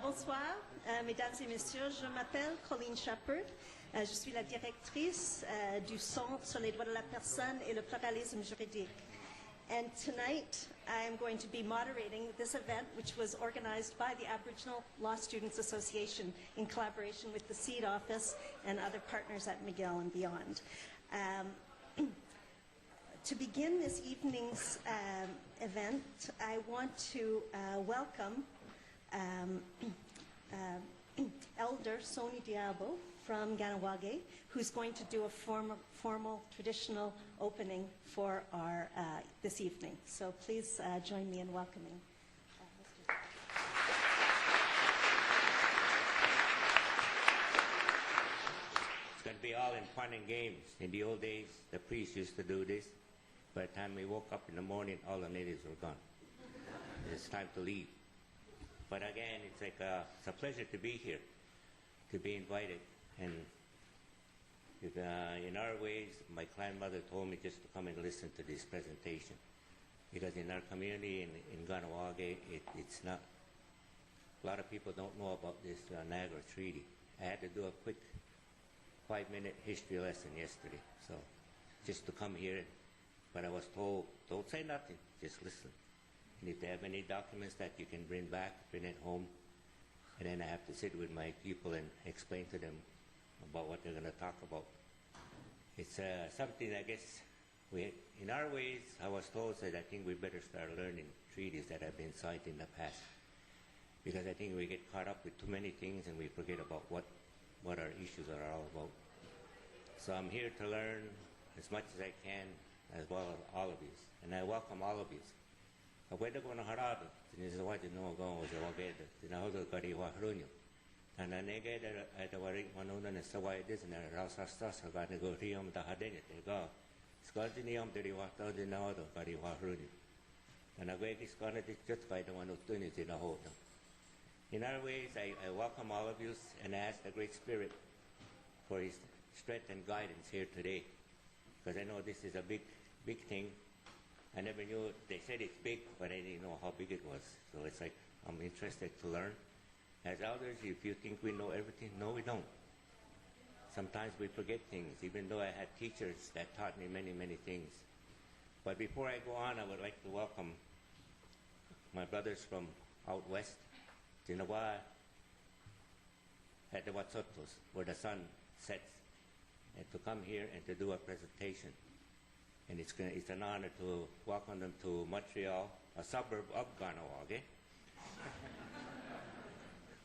Bonsoir, mesdames et messieurs. Je m'appelle Colleen Shepherd. Je suis la directrice du Centre sur les droits de la personne et le pluralisme juridique. And tonight, I am going to be moderating this event, which was organized by the Aboriginal Law Students Association in collaboration with the SEED office and other partners at McGill and beyond. To begin this evening's event, I want to welcome Elder Soni Diabo from Ganawage, who's going to do a formal traditional opening for our this evening. So please join me in welcoming. It's going to be all in fun and games. In the old days, the priests used to do this. By the time we woke up in the morning, all the natives were gone. It's time to leave. But again, it's a pleasure to be here, to be invited. And in our ways, my grandmother told me just to come and listen to this presentation. Because in our community in Ganawage, it's not, a lot of people don't know about this Niagara Treaty. I had to do a quick 5-minute history lesson yesterday. So just to come here, but I was told, don't say nothing, just listen. And if they have any documents that you can bring back, bring it home, and then I have to sit with my people and explain to them about what they're going to talk about. It's something, I guess, in our ways, I was told that I think we better start learning treaties that have been signed in the past. Because I think we get caught up with too many things and we forget about what our issues are all about. So I'm here to learn as much as I can, as well as all of you. And I welcome all of you. Pwede ko na harado, tinisawaji no go sa wageda, tinahodo kari wahrunyo. Tananege da wari manuna na sawai dis na rasasta sa ga nego riyam da hadene te go. Skadi niyam deri wahto dinahodo kari wahrunyo. Tanagwe is gonna just by the one who tunis in a hodo. In our ways, I welcome all of you and ask the Great Spirit for His strength and guidance here today. Because I know this is a big thing. I never knew, they said it's big, but I didn't know how big it was. So it's like, I'm interested to learn. As elders, if you think we know everything, no, we don't. Sometimes we forget things, even though I had teachers that taught me many, many things. But before I go on, I would like to welcome my brothers from out west, Tinawa, at the Watsotos, where the sun sets, and to come here and to do a presentation. And it's an honor to welcome them to Montreal, a suburb of Ganawage.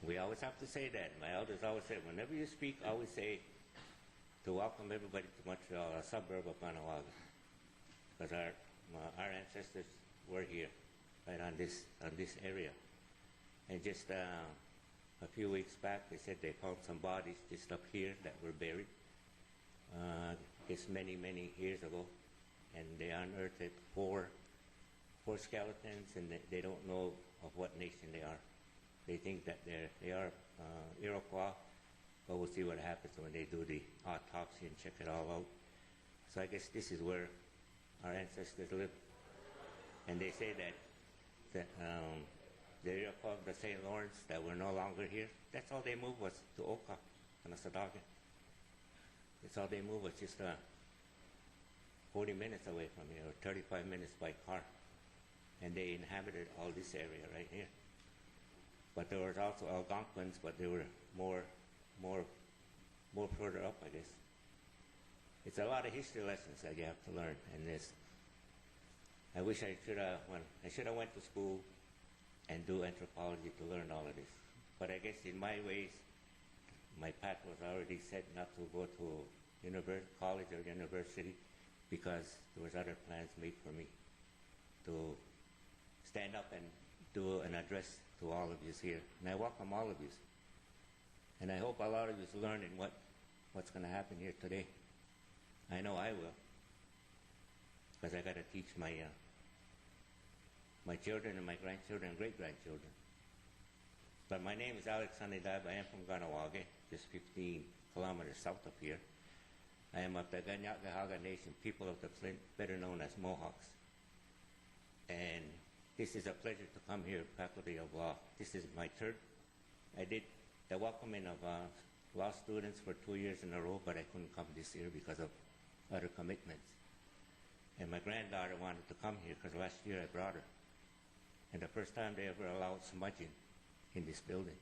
We always have to say that. My elders always say, whenever you speak, always say to welcome everybody to Montreal, a suburb of Ganawage. Because our ancestors were here, right on this area. And just a few weeks back, they said they found some bodies just up here that were buried. It's many, many years ago. And they unearthed four skeletons, and they don't know of what nation they are. They think that they are Iroquois, but we'll see what happens when they do the autopsy and check it all out. So I guess this is where our ancestors lived. And they say that the Iroquois of the St. Lawrence that were no longer here, that's all they moved was to Oka and Asadaga. That's all they moved was just 40 minutes away from here, or 35 minutes by car. And they inhabited all this area right here. But there was also Algonquins, but they were more further up, I guess. It's a lot of history lessons that you have to learn in this. I wish I should have went to school and do anthropology to learn all of this. But I guess in my ways, my path was already set not to go to college or university, because there was other plans made for me to stand up and do an address to all of you here. And I welcome all of you. And I hope a lot of you learn in what's going to happen here today. I know I will, because I got to teach my children and my grandchildren and great-grandchildren. But my name is Alex Sanidab. I am from Ganawage, just 15 kilometers south of here. I am of the Ganyagahaga Nation, people of the Flint, better known as Mohawks. And this is a pleasure to come here, Faculty of Law. This is my third I did the welcoming of law students for 2 years in a row, but I couldn't come this year because of other commitments. And my granddaughter wanted to come here because last year I brought her. And the first time they ever allowed smudging in this building.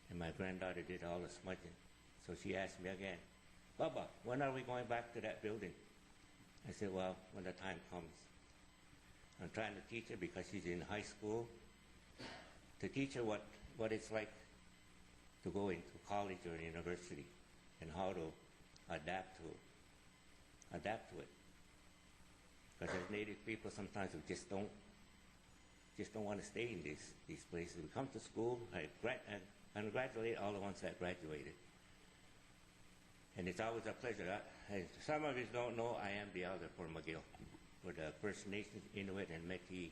And my granddaughter did all the smudging. So she asked me again, Bubba, when are we going back to that building? I said, well, when the time comes. I'm trying to teach her because she's in high school, to teach her what it's like to go into college or university and how to adapt to it. Because as Native people, sometimes we just don't want to stay in these places. We come to school, I congratulate all the ones that graduated. And it's always a pleasure. Some of you don't know, I am the elder for McGill, for the First Nations, Inuit, and Métis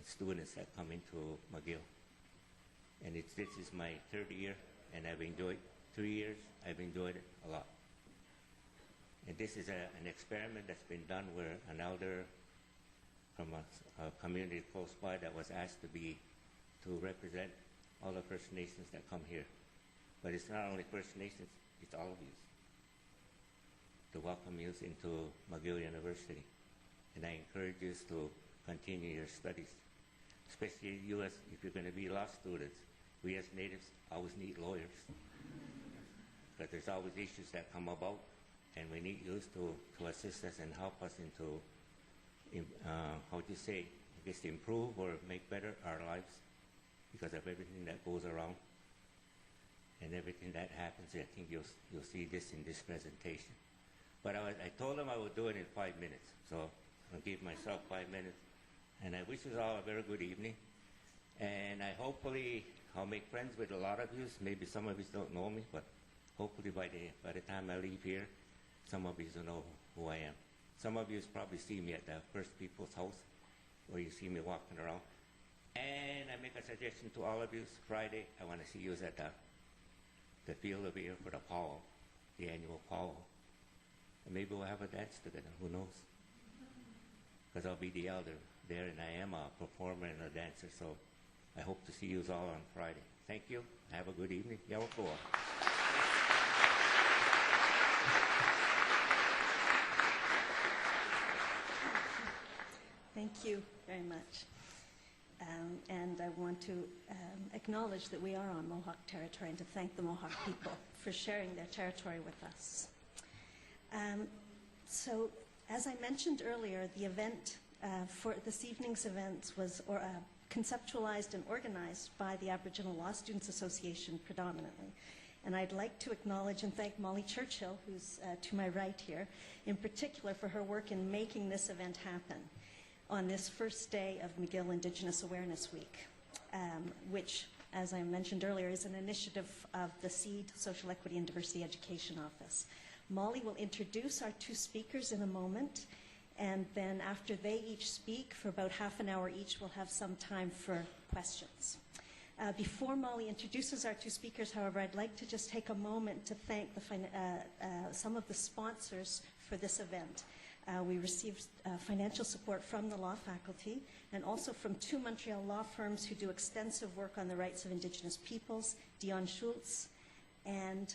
students that come into McGill. And this is my third year, and I've enjoyed 3 years. I've enjoyed it a lot. And this is an experiment that's been done where an elder from a community close by that was asked to represent all the First Nations that come here. But it's not only First Nations, it's all of you, to welcome you into McGill University. And I encourage you to continue your studies, especially you as, if you're going to be law students. We as Natives always need lawyers, because there's always issues that come about, and we need you to assist us and help us into, improve or make better our lives because of everything that goes around and everything that happens. I think you'll see this in this presentation. But I told them I would do it in 5 minutes, so I'll give myself 5 minutes. And I wish you all a very good evening. And hopefully I'll make friends with a lot of you. Maybe some of you don't know me, but hopefully by the time I leave here, some of you will know who I am. Some of you probably see me at the First People's House, or you see me walking around. And I make a suggestion to all of you. Friday, I want to see you at the field over here for the powwow, the annual powwow. And maybe we'll have a dance together, who knows? Because I'll be the elder there, and I am a performer and a dancer, so I hope to see you all on Friday. Thank you. Have a good evening. Yawakoa. Thank you very much. And I want to acknowledge that we are on Mohawk territory and to thank the Mohawk people for sharing their territory with us. So, as I mentioned earlier, the event for this evening's event was conceptualized and organized by the Aboriginal Law Students Association predominantly. And I'd like to acknowledge and thank Molly Churchill, who's to my right here, in particular for her work in making this event happen on this first day of McGill Indigenous Awareness Week, which, as I mentioned earlier, is an initiative of the SEED, Social Equity and Diversity Education Office. Molly will introduce our two speakers in a moment, and then after they each speak, for about half an hour each, we'll have some time for questions. Before Molly introduces our two speakers, however, I'd like to just take a moment to thank some of the sponsors for this event. We received financial support from the law faculty and also from two Montreal law firms who do extensive work on the rights of Indigenous peoples, Dion Schultz and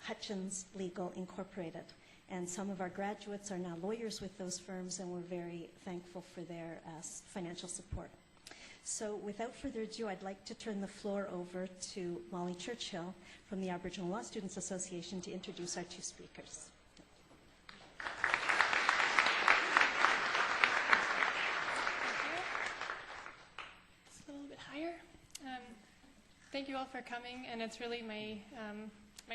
Hutchins Legal Incorporated. And some of our graduates are now lawyers with those firms, and we're very thankful for their financial support. So without further ado, I'd like to turn the floor over to Molly Churchill from the Aboriginal Law Students Association to introduce our two speakers. Thank you all for coming, and it's really my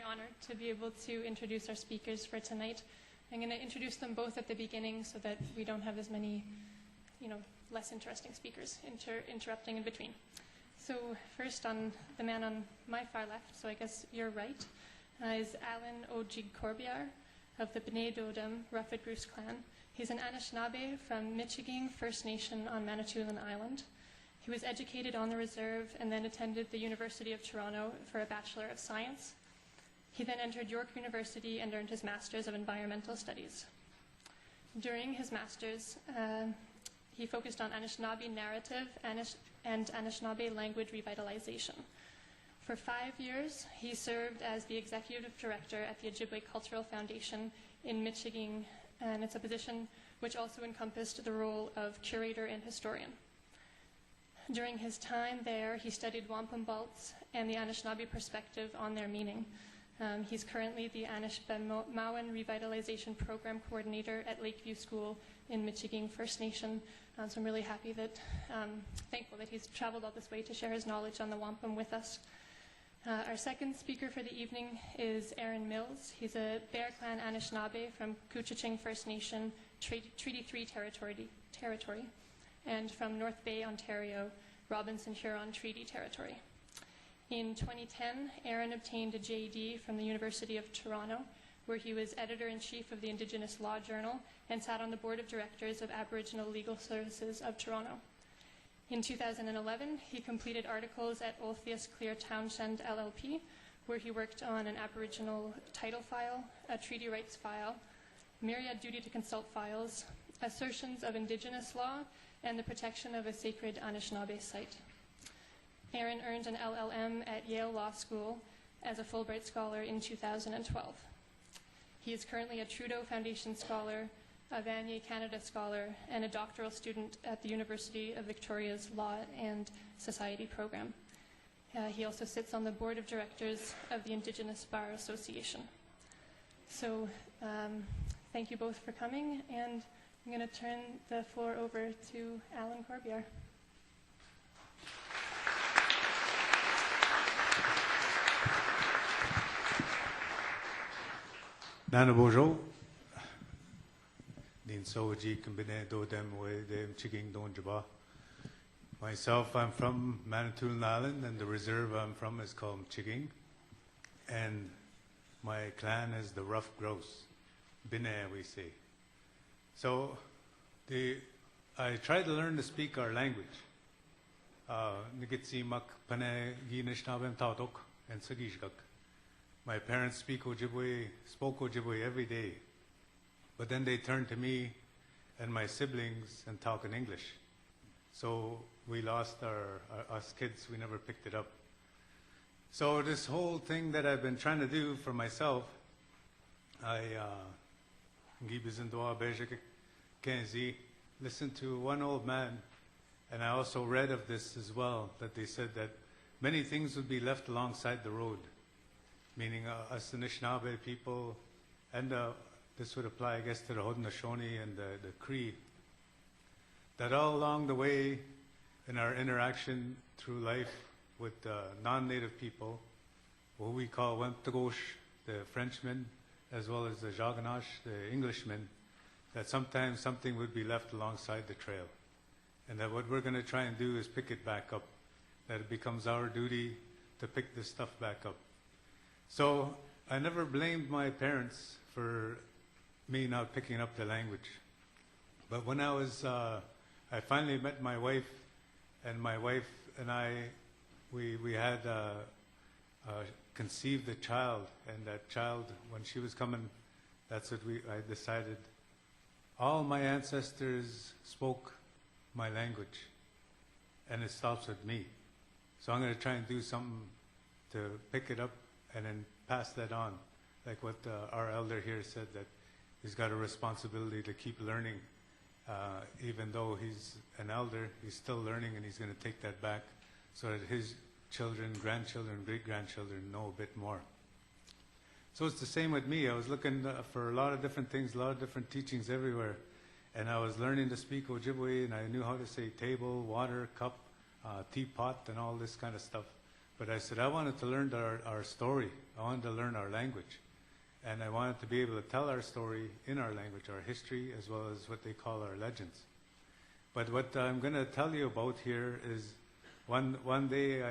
honor to be able to introduce our speakers for tonight. I'm going to introduce them both at the beginning so that we don't have as many, less interesting speakers interrupting in between. So first, on the man on my far left, so I guess your right, is Alan Ojig Corbiere of the B'nai Dodom Rufford Bruce clan. He's an Anishinaabe from Michigan First Nation on Manitoulin Island. He was educated on the reserve and then attended the University of Toronto for a Bachelor of Science. He then entered York University and earned his Master's of Environmental Studies. During his Master's, he focused on Anishinaabe narrative and Anishinaabe language revitalization. For 5 years, he served as the executive director at the Ojibwe Cultural Foundation in Michigan, and it's a position which also encompassed the role of curator and historian. During his time there, he studied wampum belts and the Anishinaabe perspective on their meaning. He's currently the Anishinaabemowin Revitalization Program Coordinator at Lakeview School in Michigan First Nation. So I'm really happy that, thankful that he's traveled all this way to share his knowledge on the wampum with us. Our second speaker for the evening is Aaron Mills. He's a Bear Clan Anishinaabe from Couchiching First Nation, Treaty 3 territory, and from North Bay, Ontario, Robinson Huron Treaty Territory. In 2010, Aaron obtained a JD from the University of Toronto, where he was editor-in-chief of the Indigenous Law Journal and sat on the board of directors of Aboriginal Legal Services of Toronto. In 2011, he completed articles at Olthius Clear Townshend LLP, where he worked on an Aboriginal title file, a treaty rights file, myriad duty to consult files, assertions of Indigenous law, and the protection of a sacred Anishinaabe site. Aaron earned an LLM at Yale Law School as a Fulbright Scholar in 2012. He is currently a Trudeau Foundation Scholar, a Vanier Canada Scholar, and a doctoral student at the University of Victoria's Law and Society program. He also sits on the board of directors of the Indigenous Bar Association. So thank you both for coming, and I'm going to turn the floor over to Alan Corbiere. Nana Bojo, Din Soji Kambine Do Dem Way Dem Chiking Don Jaba. Myself, I'm from Manitoulin Island, and the reserve I'm from is called Chiking. And my clan is the Rough Grouse, Bine, we say. So I try to learn to speak our language. Nigitsi Mak Pane Ginishnabem Tautok and Sagishgak. My parents spoke Ojibwe every day, but then they turned to me and my siblings and talk in English. So we lost us kids, we never picked it up. So this whole thing that I've been trying to do for myself, I listened to one old man, and I also read of this as well, that they said that many things would be left alongside the road, meaning us Anishinaabe people, and this would apply, I guess, to the Haudenosaunee and the Cree, that all along the way in our interaction through life with non-native people, what we call Wemptagosh, the Frenchmen, as well as the Jaganash, the Englishmen, that sometimes something would be left alongside the trail. And that what we're going to try and do is pick it back up, that it becomes our duty to pick this stuff back up. So I never blamed my parents for me not picking up the language. But when I finally met my wife, and my wife and I, we had conceived a child, and that child, when she was coming, that's what I decided. All my ancestors spoke my language, and it stops with me. So I'm going to try and do something to pick it up and then pass that on, like what our elder here said, that he's got a responsibility to keep learning. Even though he's an elder, he's still learning, and he's going to take that back so that his children, grandchildren, great-grandchildren know a bit more. So it's the same with me. I was looking for a lot of different things, a lot of different teachings everywhere, and I was learning to speak Ojibwe, and I knew how to say table, water, cup, teapot, and all this kind of stuff. But I said I wanted to learn our story. I wanted to learn our language. And I wanted to be able to tell our story in our language, our history, as well as what they call our legends. But what I'm going to tell you about here is one day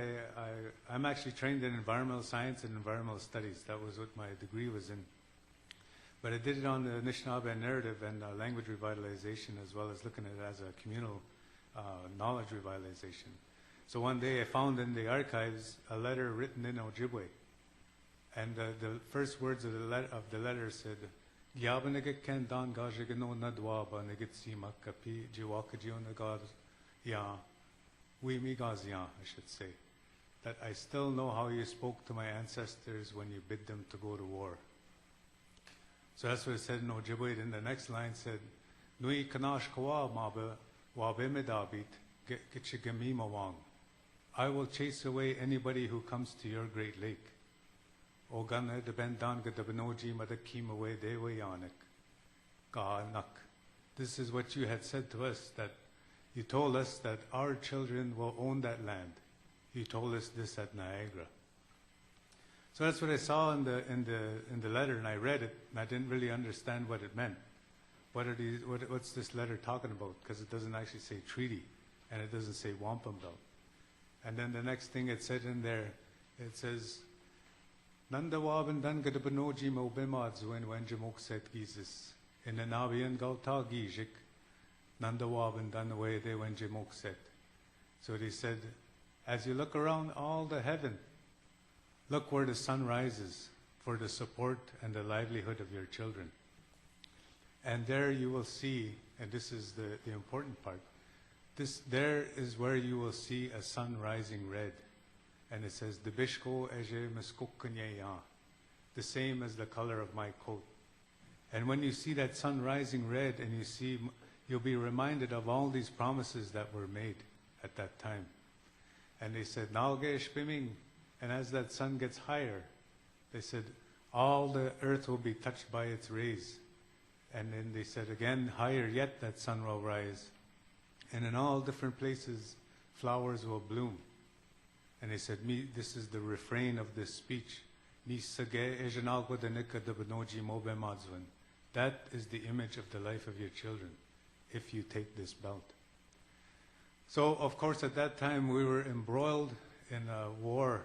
I'm actually trained in environmental science and environmental studies. That was what my degree was in. But I did it on the Anishinaabe narrative and language revitalization, as well as looking at it as a communal knowledge revitalization. So one day I found in the archives a letter written in Ojibwe. And the first words of the letter said, "Gyabaniget ken dan gajigano nadwaba niget sima kapi jiwakajiona gaz ya, we mi gaz ya," I should say. that I still know how you spoke to my ancestors when you bid them to go to war. So that's what it said in Ojibwe. And the next line said, Nui kanash kawa mabe wabe medabit gitchigami mawang. I will chase away anybody who comes to your great lake. Ogana de bendanga de benoji madakim away dewe yanik. Ga'anak. This is what you had said to us, that you told us that our children will own that land. You told us this at Niagara. So that's what I saw in the letter, and I read it, and I didn't really understand what it meant. What's this letter talking about? Because it doesn't actually say treaty, and it doesn't say wampum belt. And then the next thing it said in there, it says, Nanda waban dan gadabanoji mo bimadzuin wenjamok set gizis. In the Navian Gauta Gijik, Nanda waban dan away they wenjamok set. So they said, as you look around all the heaven, look where the sun rises for the support and the livelihood of your children. And there you will see, and this is the important part, there is where you will see a sun rising red. And it says, the bishko eje miskukkanyeya, the same as the color of my coat. And when you see that sun rising red, and you'll be reminded of all these promises that were made at that time. And they said, Nalge Shpiming, and as that sun gets higher, they said, all the earth will be touched by its rays. And then they said again, higher yet that sun will rise. And in all different places, flowers will bloom. And they said, this is the refrain of this speech. That is the image of the life of your children, if you take this belt. So, of course, at that time, we were embroiled in a war.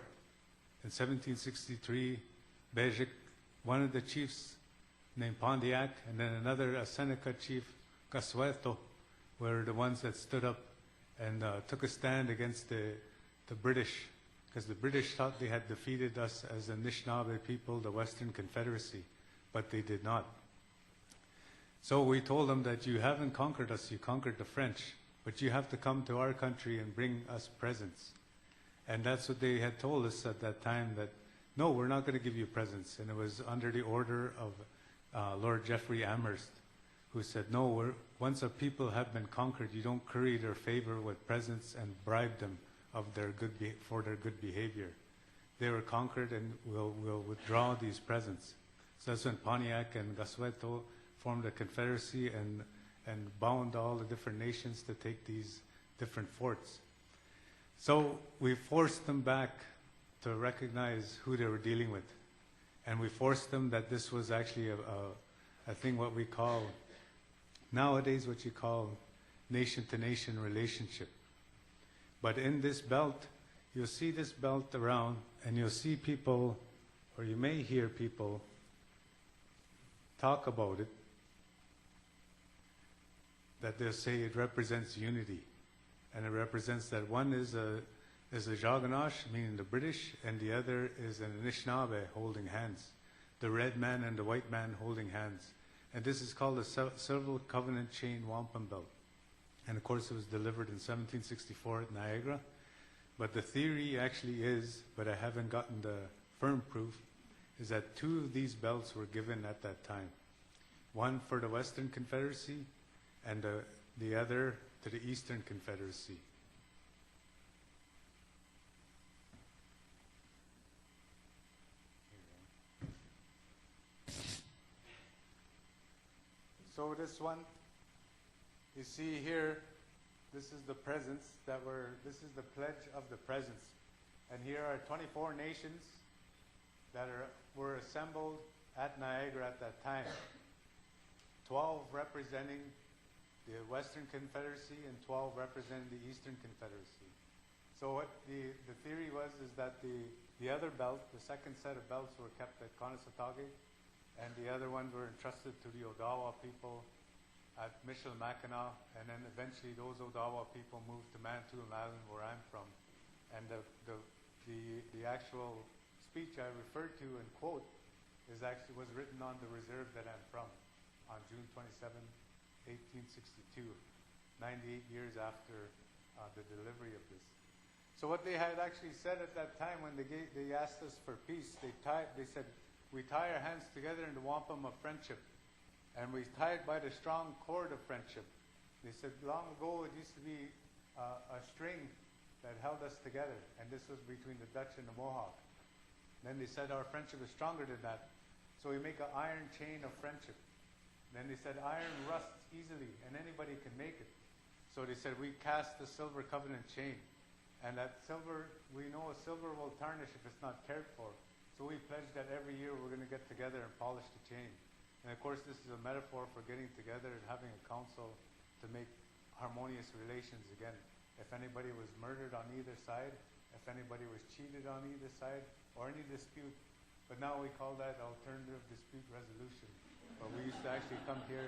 In 1763, Bejik, one of the chiefs named Pontiac, and then another, a Seneca chief, Casueto, were the ones that stood up and took a stand against the British, because the British thought they had defeated us as the Anishinaabe people, the Western Confederacy, but they did not. So we told them that you haven't conquered us, you conquered the French, but you have to come to our country and bring us presents. And that's what they had told us at that time, that no, we're not going to give you presents. And it was under the order of Lord Jeffrey Amherst, who said, no, once a people have been conquered, you don't curry their favor with presents and bribe them for their good behavior. They were conquered, and we'll withdraw these presents. So that's when Pontiac and Casueto formed a confederacy and bound all the different nations to take these different forts. So we forced them back to recognize who they were dealing with. And we forced them that this was actually a thing what we call, nowadays what you call nation-to-nation relationship. But in this belt, you'll see this belt around, and you'll see people, or you may hear people, talk about it, that they'll say it represents unity. And it represents that one is a Jaganash, meaning the British, and the other is an Anishinaabe holding hands. The red man and the white man holding hands. And this is called the Civil Covenant Chain Wampum Belt. And of course it was delivered in 1764 at Niagara. But the theory actually is, but I haven't gotten the firm proof, is that two of these belts were given at that time. One for the Western Confederacy, and the other to the Eastern Confederacy. So this one, you see here, this is the presents this is the pledge of the presents. And here are 24 nations that were assembled at Niagara at that time. 12 representing the Western Confederacy and 12 representing the Eastern Confederacy. So what the theory was is that the other belt, the second set of belts, were kept at Conestoga, and the other ones were entrusted to the Odawa people at Michilimackinac, and then eventually those Odawa people moved to Manitoulin Island, where I'm from. And the actual speech I referred to and quote was written on the reserve that I'm from on June 27, 1862, 98 years after the delivery of this. So what they had actually said at that time when they asked us for peace, they said, we tie our hands together in the wampum of friendship, and we tie it by the strong cord of friendship. They said long ago it used to be a string that held us together, and this was between the Dutch and the Mohawk. Then they said our friendship is stronger than that, so we make an iron chain of friendship. Then they said iron rusts easily, and anybody can make it. So they said we cast the silver covenant chain, and that silver, we know a silver will tarnish if it's not cared for. So we pledged that every year we're going to get together and polish the chain. And of course this is a metaphor for getting together and having a council to make harmonious relations again. If anybody was murdered on either side, if anybody was cheated on either side, or any dispute. But now we call that alternative dispute resolution. But we used to actually come here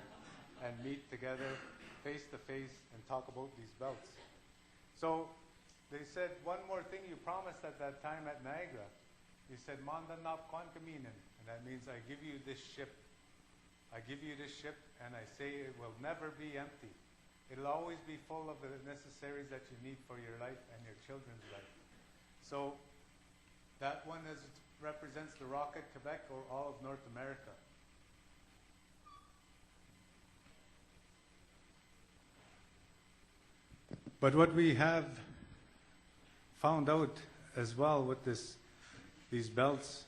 and meet together face to face and talk about these belts. So they said, one more thing you promised at that time at Niagara. You said, Manda nap quantaminen, and that means I give you this ship. I give you this ship, and I say it will never be empty. It'll always be full of the necessaries that you need for your life and your children's life. So that one represents the Rocket Quebec or all of North America. But what we have found out as well with these belts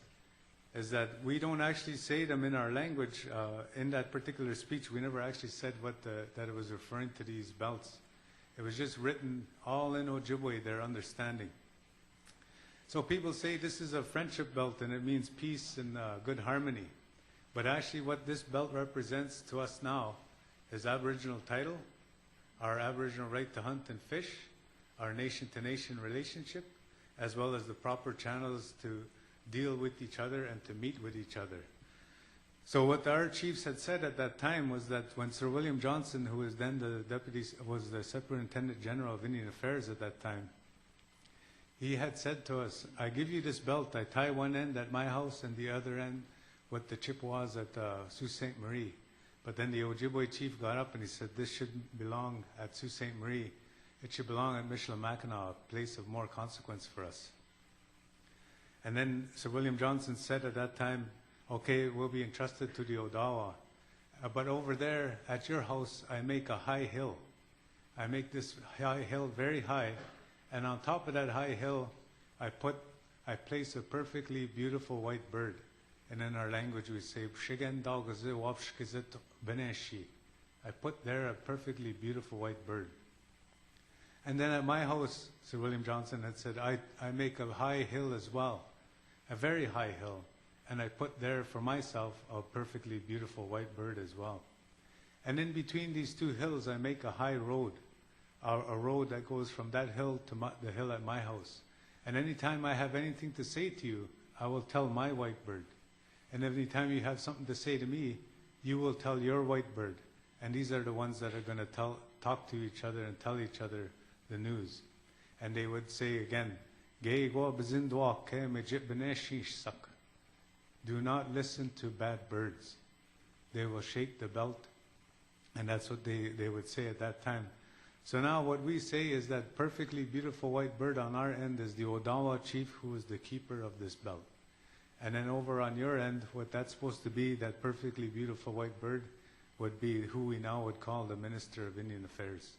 is that we don't actually say them in our language. In that particular speech, we never actually said that it was referring to these belts. It was just written all in Ojibwe, their understanding. So people say this is a friendship belt and it means peace and good harmony. But actually what this belt represents to us now is Aboriginal title, our Aboriginal right to hunt and fish, our nation-to-nation relationship, as well as the proper channels to deal with each other and to meet with each other. So what our chiefs had said at that time was that when Sir William Johnson, who was then was the Superintendent General of Indian Affairs at that time, he had said to us, I give you this belt, I tie one end at my house and the other end with the Chippewas at Sault Ste. Marie. But then the Ojibwe chief got up and he said, this shouldn't belong at Sault Ste. Marie. It should belong at Michilimackinac, a place of more consequence for us. And then Sir William Johnson said at that time, okay, it will be entrusted to the Odawa. But over there at your house, I make a high hill. I make this high hill very high. And on top of that high hill, I place a perfectly beautiful white bird. And in our language we say, I put there a perfectly beautiful white bird. And then at my house, Sir William Johnson had said, I make a high hill as well, a very high hill. And I put there for myself a perfectly beautiful white bird as well. And in between these two hills, I make a high road, a road that goes from that hill to the hill at my house. And anytime I have anything to say to you, I will tell my white bird. And every time you have something to say to me, you will tell your white bird. And these are the ones that are going to talk to each other and tell each other the news. And they would say again, do not listen to bad birds. They will shake the belt. And that's what they would say at that time. So now what we say is that perfectly beautiful white bird on our end is the Odawa chief who is the keeper of this belt. And then over on your end, what that's supposed to be, that perfectly beautiful white bird, would be who we now would call the Minister of Indian Affairs.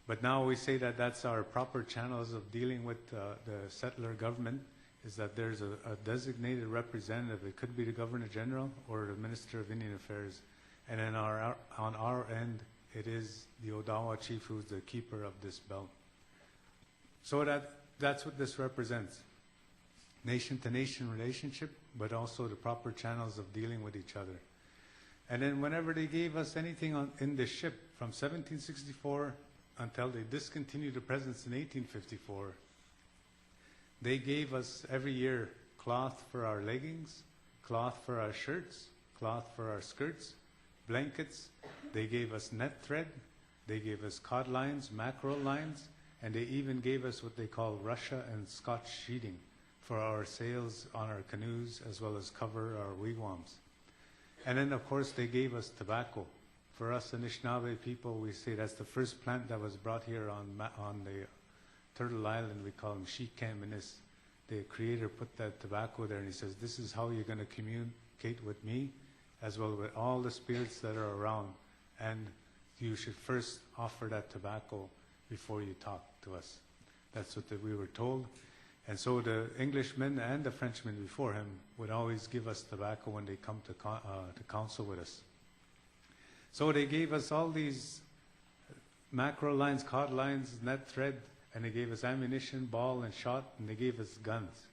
But now we say that that's our proper channels of dealing with the settler government, is that there's a designated representative. It could be the Governor General or the Minister of Indian Affairs. And then on our end, it is the Odawa chief who's the keeper of this belt. So that's what this represents. Nation-to-nation relationship, but also the proper channels of dealing with each other. And then whenever they gave us anything in the ship, from 1764 until they discontinued the presence in 1854, they gave us every year cloth for our leggings, cloth for our shirts, cloth for our skirts, blankets. They gave us net thread, they gave us cod lines, mackerel lines, and they even gave us what they call Russia and Scotch sheeting for our sails on our canoes, as well as cover our wigwams. And then, of course, they gave us tobacco. For us Anishinaabe people, we say that's the first plant that was brought here on Turtle Island, we call him Shikaminis. The creator put that tobacco there, and he says, this is how you're going to communicate with me, as well with all the spirits that are around. And you should first offer that tobacco before you talk to us. That's what we were told. And so the Englishmen and the Frenchmen before him would always give us tobacco when they come to council with us. So they gave us all these mackerel lines, cod lines, net thread, and they gave us ammunition, ball, and shot, and they gave us guns.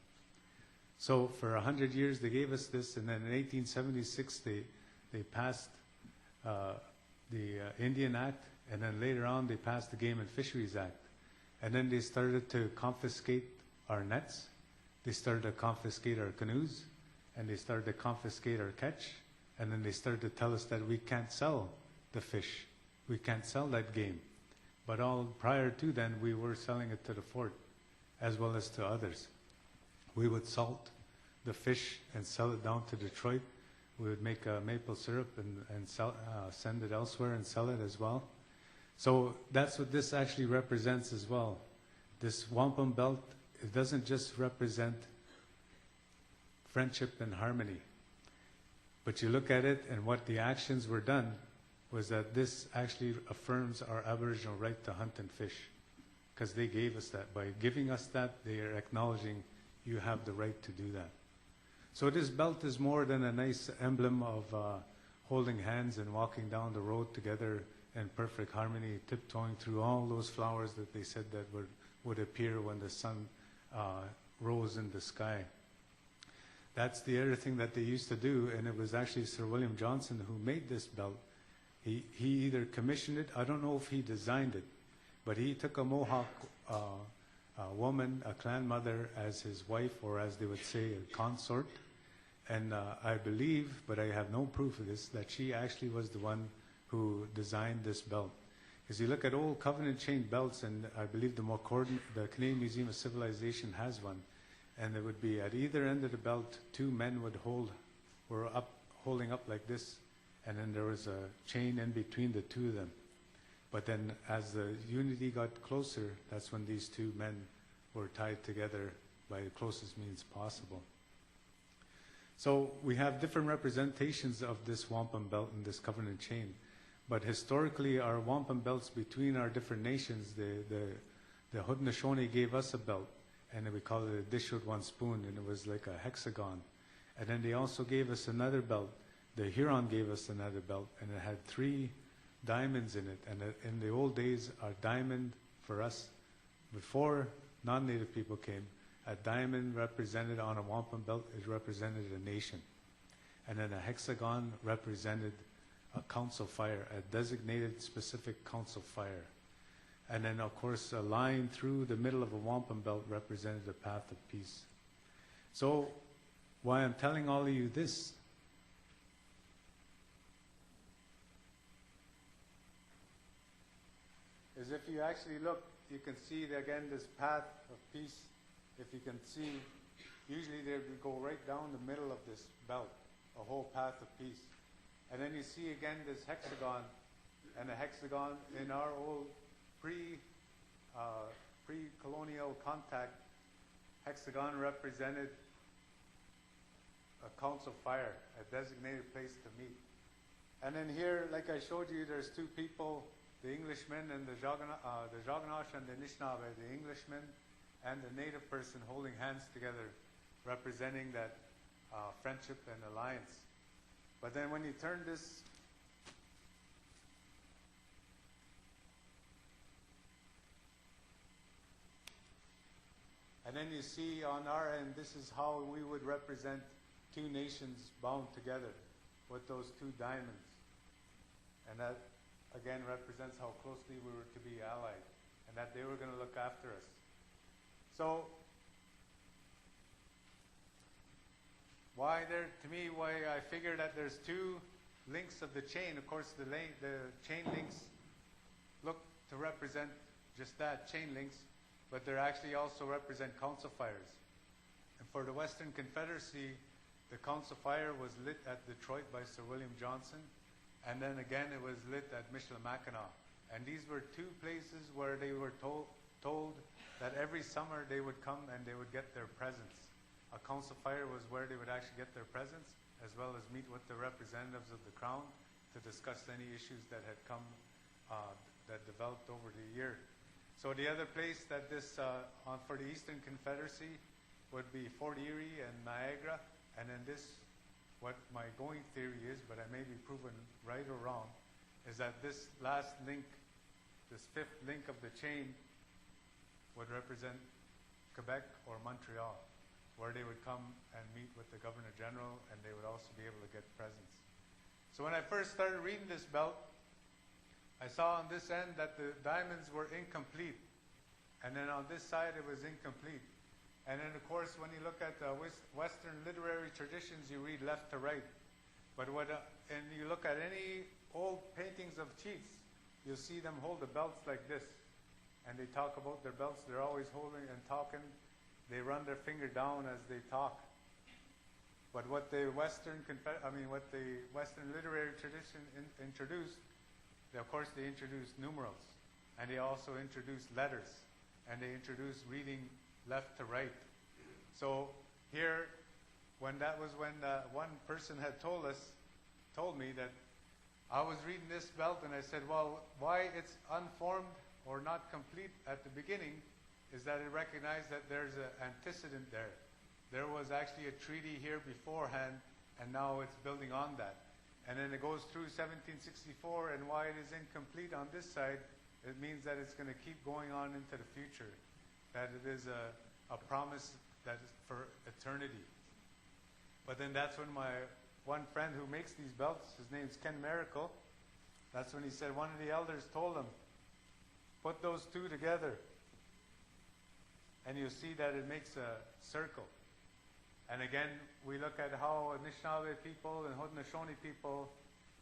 So for 100 years they gave us this, and then in 1876 they passed the Indian Act, and then later on they passed the Game and Fisheries Act. And then they started to confiscate our nets, they started to confiscate our canoes, and they started to confiscate our catch, and then they started to tell us that we can't sell the fish, we can't sell that game. But all prior to then, we were selling it to the fort, as well as to others. We would salt the fish and sell it down to Detroit. We would make maple syrup and send it elsewhere and sell it as well. So that's what this actually represents as well. This wampum belt, it doesn't just represent friendship and harmony. But you look at it, and what the actions were done was that this actually affirms our Aboriginal right to hunt and fish, because they gave us that. By giving us that, they are acknowledging you have the right to do that. So this belt is more than a nice emblem of holding hands and walking down the road together in perfect harmony, tiptoeing through all those flowers that they said that would appear when the sun rose in the sky. That's the other thing that they used to do, and it was actually Sir William Johnson who made this belt. He either commissioned it, I don't know if he designed it, but he took a Mohawk woman, a clan mother, as his wife, or as they would say, a consort. And I believe, but I have no proof of this, that she actually was the one who designed this belt. Because you look at old covenant chain belts, and I believe the Canadian Museum of Civilization has one, and there would be at either end of the belt, two men were holding up like this, and then there was a chain in between the two of them. But then as the unity got closer, that's when these two men were tied together by the closest means possible. So we have different representations of this wampum belt and this covenant chain. But historically, our wampum belts between our different nations, the Haudenosaunee gave us a belt, and we call it a dish with one spoon, and it was like a hexagon. And then they also gave us another belt. The Huron gave us another belt, and it had 3 diamonds in it. And in the old days, our diamond for us, before non-native people came, a diamond represented on a wampum belt, it represented a nation. And then a hexagon represented a council fire, a designated specific council fire. And then, of course, a line through the middle of a wampum belt represented the path of peace. So, why I'm telling all of you this is if you actually look, you can see again this path of peace. If you can see, usually they would go right down the middle of this belt, a whole path of peace. And then you see again this hexagon, and the hexagon in our old pre-colonial contact, hexagon represented a council fire, a designated place to meet. And then here, like I showed you, there's 2 people, the Englishman and the Joganosh and the Anishinaabe, the Englishman and the native person holding hands together, representing that friendship and alliance. But then when you turn this, and then you see on our end, this is how we would represent 2 nations bound together with those 2 diamonds. And that, again, represents how closely we were to be allied, and that they were going to look after us. So, why I figure that there's 2 links of the chain. Of course, the chain links look to represent just that, chain links, but they actually also represent council fires. And for the Western Confederacy, the council fire was lit at Detroit by Sir William Johnson, and then again it was lit at Michilimackinac. And these were 2 places where they were told that every summer they would come and they would get their presents. A council fire was where they would actually get their presents, as well as meet with the representatives of the Crown to discuss any issues that had come, that developed over the year. So the other place that this, for the Eastern Confederacy, would be Fort Erie and Niagara. And then this, what my going theory is, but I may be proven right or wrong, is that this last link, this fifth link of the chain, would represent Quebec or Montreal, where they would come and meet with the Governor General, and they would also be able to get presents. So when I first started reading this belt, I saw on this end that the diamonds were incomplete, and then on this side it was incomplete. And then of course when you look at Western literary traditions, you read left to right. But and you look at any old paintings of chiefs, you'll see them hold the belts like this. And they talk about their belts, they're always holding and talking. They run their finger down as they talk. But what the Western literary tradition introduced, of course they introduced numerals, and they also introduced letters, and they introduced reading left to right. So here, when one person had told me that I was reading this belt, and I said, well, why it's unformed or not complete at the beginning is that it recognized that there's an antecedent there. There was actually a treaty here beforehand, and now it's building on that. And then it goes through 1764, and why it is incomplete on this side, it means that it's going to keep going on into the future, that it is a promise that is for eternity. But then that's when my one friend who makes these belts, his name's Ken Miracle, that's when he said, one of the elders told him, put those two together, and you see that it makes a circle. And again, we look at how Anishinaabe people and Haudenosaunee people,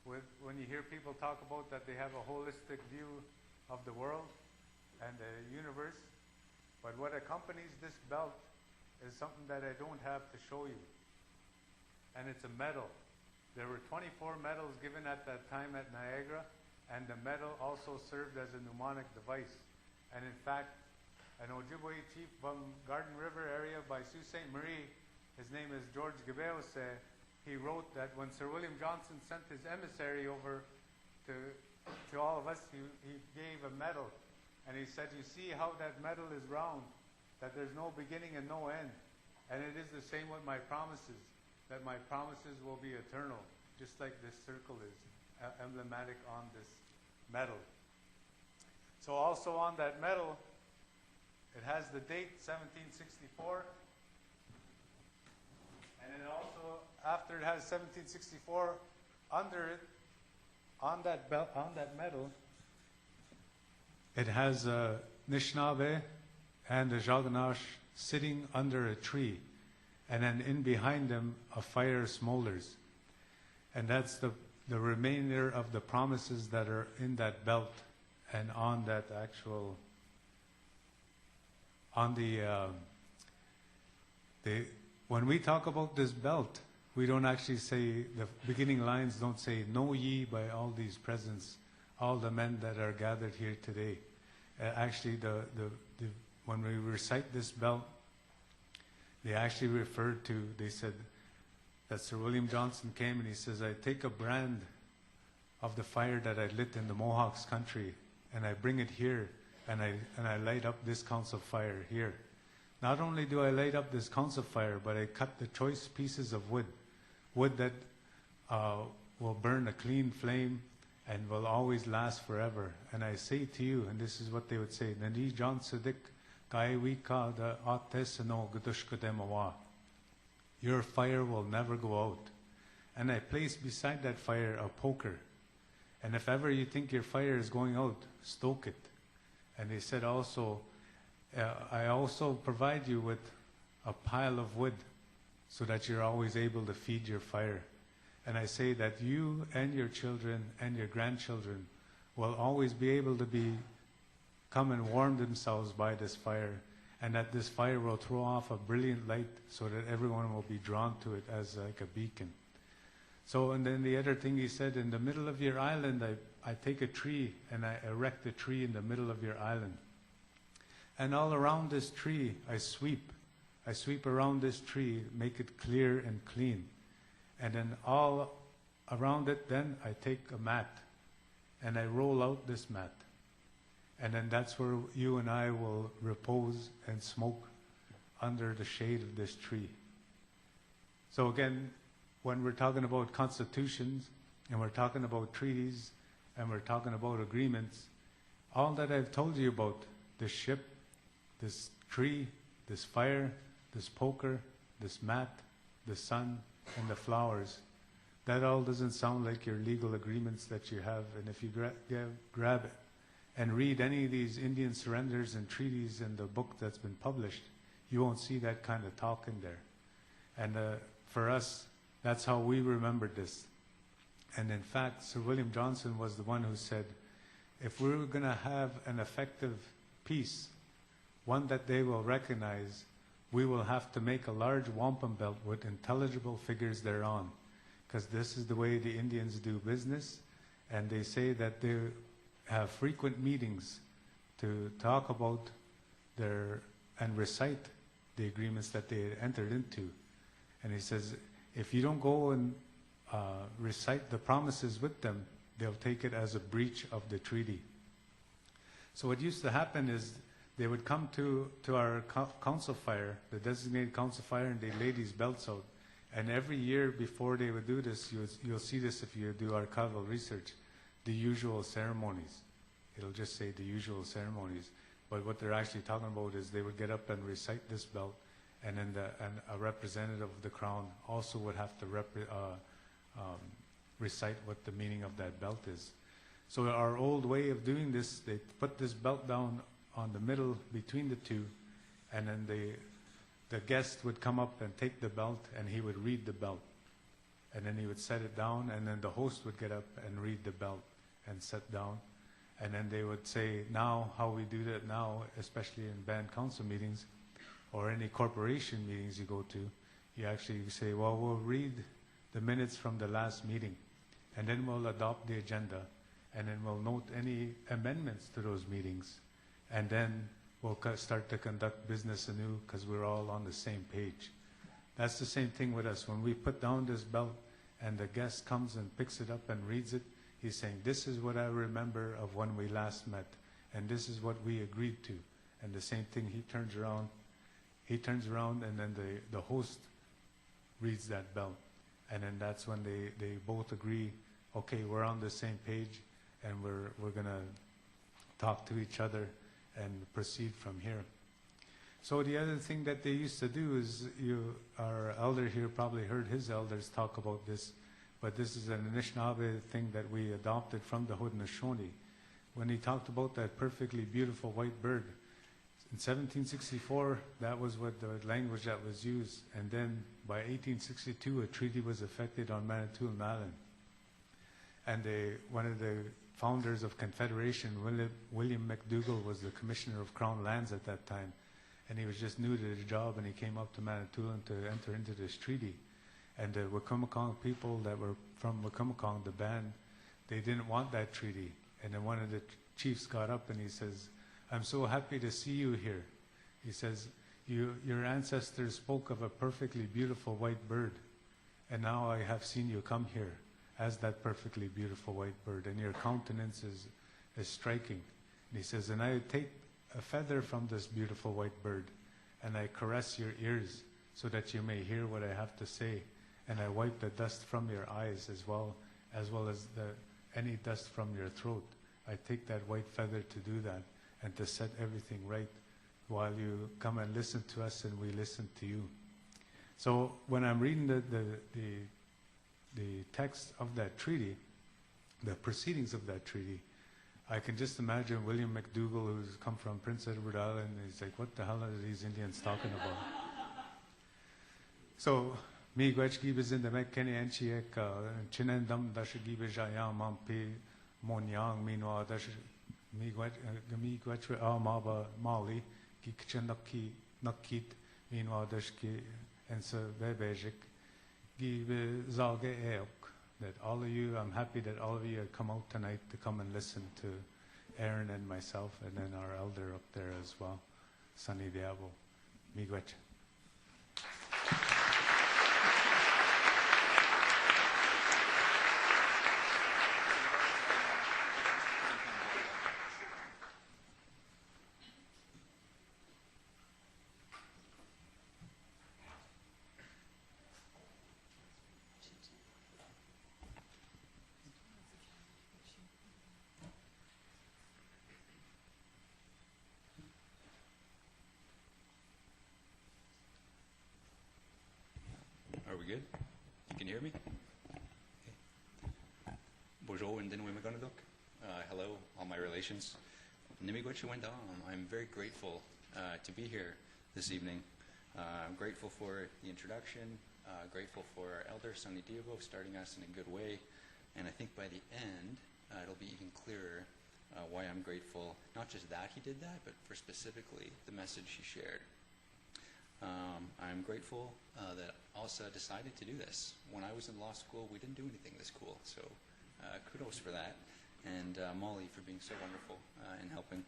when you hear people talk about that they have a holistic view of the world and the universe, but what accompanies this belt is something that I don't have to show you. And it's a medal. There were 24 medals given at that time at Niagara, and the medal also served as a mnemonic device. And in fact, an Ojibwe chief from Garden River area by Sault Ste. Marie, his name is George Gibeose, he wrote that when Sir William Johnson sent his emissary over to all of us, he gave a medal. And he said, you see how that medal is round, that there's no beginning and no end. And it is the same with my promises, that my promises will be eternal, just like this circle is emblematic on this medal. So also on that medal, it has the date 1764, and then also after it has 1764, under it, on that medal, it has a Anishinaabe and a Jaganash sitting under a tree, and then in behind them a fire smolders, and that's the remainder of the promises that are in that belt and on that actual. When we talk about this belt, we don't actually say, the beginning lines don't say, know ye by all these presents, all the men that are gathered here today. Actually, when we recite this belt, they actually referred to, they said that Sir William Johnson came and he says, I take a brand of the fire that I lit in the Mohawks country, and I bring it here, and I light up this council fire here. Not only do I light up this council fire, but I cut the choice pieces of wood that will burn a clean flame and will always last forever. And I say to you, and this is what they would say, Nani John Sadik Kaiwika da Atesano Gudushkademawa. Your fire will never go out. And I place beside that fire a poker. And if ever you think your fire is going out, stoke it. And they said also, I also provide you with a pile of wood so that you're always able to feed your fire. And I say that you and your children and your grandchildren will always be able to come and warm themselves by this fire, and that this fire will throw off a brilliant light so that everyone will be drawn to it as like a beacon. So, and then the other thing he said, in the middle of your island, I take a tree and I erect a tree in the middle of your island. And all around this tree, I sweep. I sweep around this tree, make it clear and clean. And then all around it, then I take a mat and I roll out this mat. And then that's where you and I will repose and smoke under the shade of this tree. So again, when we're talking about constitutions and we're talking about treaties and we're talking about agreements, all that I've told you about, this ship, this tree, this fire, this poker, this mat, the sun, and the flowers, that all doesn't sound like your legal agreements that you have. And if you grab it and read any of these Indian surrenders and treaties in the book that's been published, you won't see that kind of talk in there. And for us, that's how we remembered this. And in fact, Sir William Johnson was the one who said, if we're going to have an effective peace, one that they will recognize, we will have to make a large wampum belt with intelligible figures thereon, because this is the way the Indians do business. And they say that they have frequent meetings to talk about and recite the agreements that they had entered into. And he says, if you don't go and recite the promises with them, they'll take it as a breach of the treaty. So what used to happen is they would come to our council fire, the designated council fire, and they lay these belts out. And every year before they would do this, you'll see this if you do archival research, the usual ceremonies. It'll just say the usual ceremonies. But what they're actually talking about is they would get up and recite this belt, and then a representative of the Crown also would have to recite what the meaning of that belt is. So our old way of doing this, they put this belt down on the middle between the two, and then the guest would come up and take the belt, and he would read the belt. And then he would set it down, and then the host would get up and read the belt and sit down. And then they would say, now, how we do that now, especially in band council meetings or any corporation meetings you go to, you actually say, well, we'll read the minutes from the last meeting, and then we'll adopt the agenda, and then we'll note any amendments to those meetings, and then we'll start to conduct business anew because we're all on the same page. That's the same thing with us. When we put down this belt and the guest comes and picks it up and reads it, he's saying, this is what I remember of when we last met, and this is what we agreed to. And the same thing, he turns around, and then the host reads that belt. And then that's when they both agree, okay, we're on the same page, and we're going to talk to each other and proceed from here. So the other thing that they used to do is, our elder here probably heard his elders talk about this, but this is an Anishinaabe thing that we adopted from the Haudenosaunee. When he talked about that perfectly beautiful white bird, in 1764, that was what the language that was used. And then by 1862, a treaty was effected on Manitoulin Island. And one of the founders of Confederation, William McDougall, was the Commissioner of Crown Lands at that time. And he was just new to the job, and he came up to Manitoulin to enter into this treaty. And the Wikwemekong people that were from Wikwemekong, the band, they didn't want that treaty. And then one of the chiefs got up and he says, I'm so happy to see you here. He says, your ancestors spoke of a perfectly beautiful white bird, and now I have seen you come here as that perfectly beautiful white bird, and your countenance is striking. And he says, and I take a feather from this beautiful white bird, and I caress your ears so that you may hear what I have to say, and I wipe the dust from your eyes as well as any dust from your throat. I take that white feather to do that and to set everything right while you come and listen to us and we listen to you. So when I'm reading the text of that treaty, the proceedings of that treaty, I can just imagine William McDougall, who's come from Prince Edward Island, and he's like, what the hell are these Indians talking about? So, mi gwechgibes in the Mekkeni Enchiek, Chinendam Dashagibes Jayam Mampi Monyang, meanwhile, mi gwechwe Maba Mali, Gikchenaki Nakit, meanwhile, Dashki and so Bebejik, Gibe Zalge Eok. That all of you, I'm happy that all of you have come out tonight to come and listen to Aaron and myself, and then our elder up there as well. Sunny Diabo, Miigwech. Are we good? You can hear me? Okay. Bonjour and Dinwimagonadok. Hello, all my relations. Nimigwachewendam. I'm very grateful to be here this evening. I'm grateful for the introduction, grateful for our elder, Sunny Diabo, starting us in a good way. And I think by the end, it'll be even clearer why I'm grateful, not just that he did that, but for specifically the message he shared. I'm grateful that Elsa decided to do this. When I was in law school, we didn't do anything this cool, so kudos for that. And Molly for being so wonderful in helping.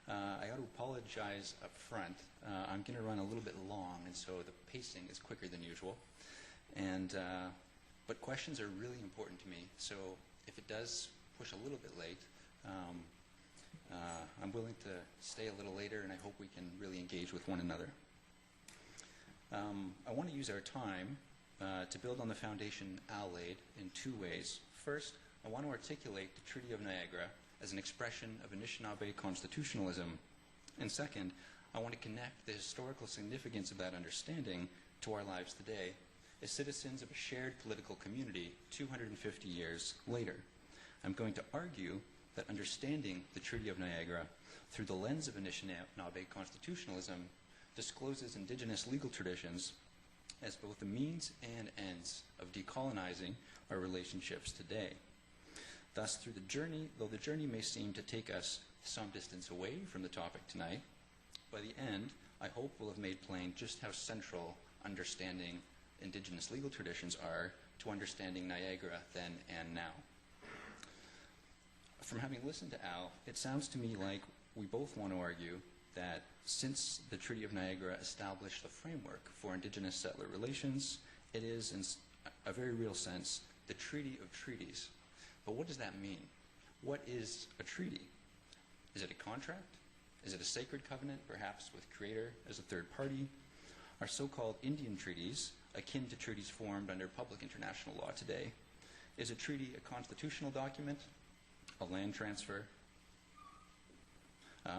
I got to apologize up front. I'm going to run a little bit long, and so the pacing is quicker than usual. But questions are really important to me, so if it does push a little bit late, I'm willing to stay a little later, and I hope we can really engage with one another. I want to use our time to build on the foundation Al laid in two ways. First, I want to articulate the Treaty of Niagara as an expression of Anishinaabe constitutionalism. And second, I want to connect the historical significance of that understanding to our lives today as citizens of a shared political community 250 years later. I'm going to argue that understanding the Treaty of Niagara through the lens of Anishinaabe constitutionalism discloses Indigenous legal traditions as both the means and ends of decolonizing our relationships today. Thus, though the journey may seem to take us some distance away from the topic tonight, by the end, I hope we'll have made plain just how central understanding Indigenous legal traditions are to understanding Niagara then and now. From having listened to Al, it sounds to me like we both want to argue that since the Treaty of Niagara established the framework for Indigenous settler relations, it is, in a very real sense, the treaty of treaties. But what does that mean? What is a treaty? Is it a contract? Is it a sacred covenant, perhaps with Creator as a third party? Are so-called Indian treaties akin to treaties formed under public international law today? Is a treaty a constitutional document, a land transfer?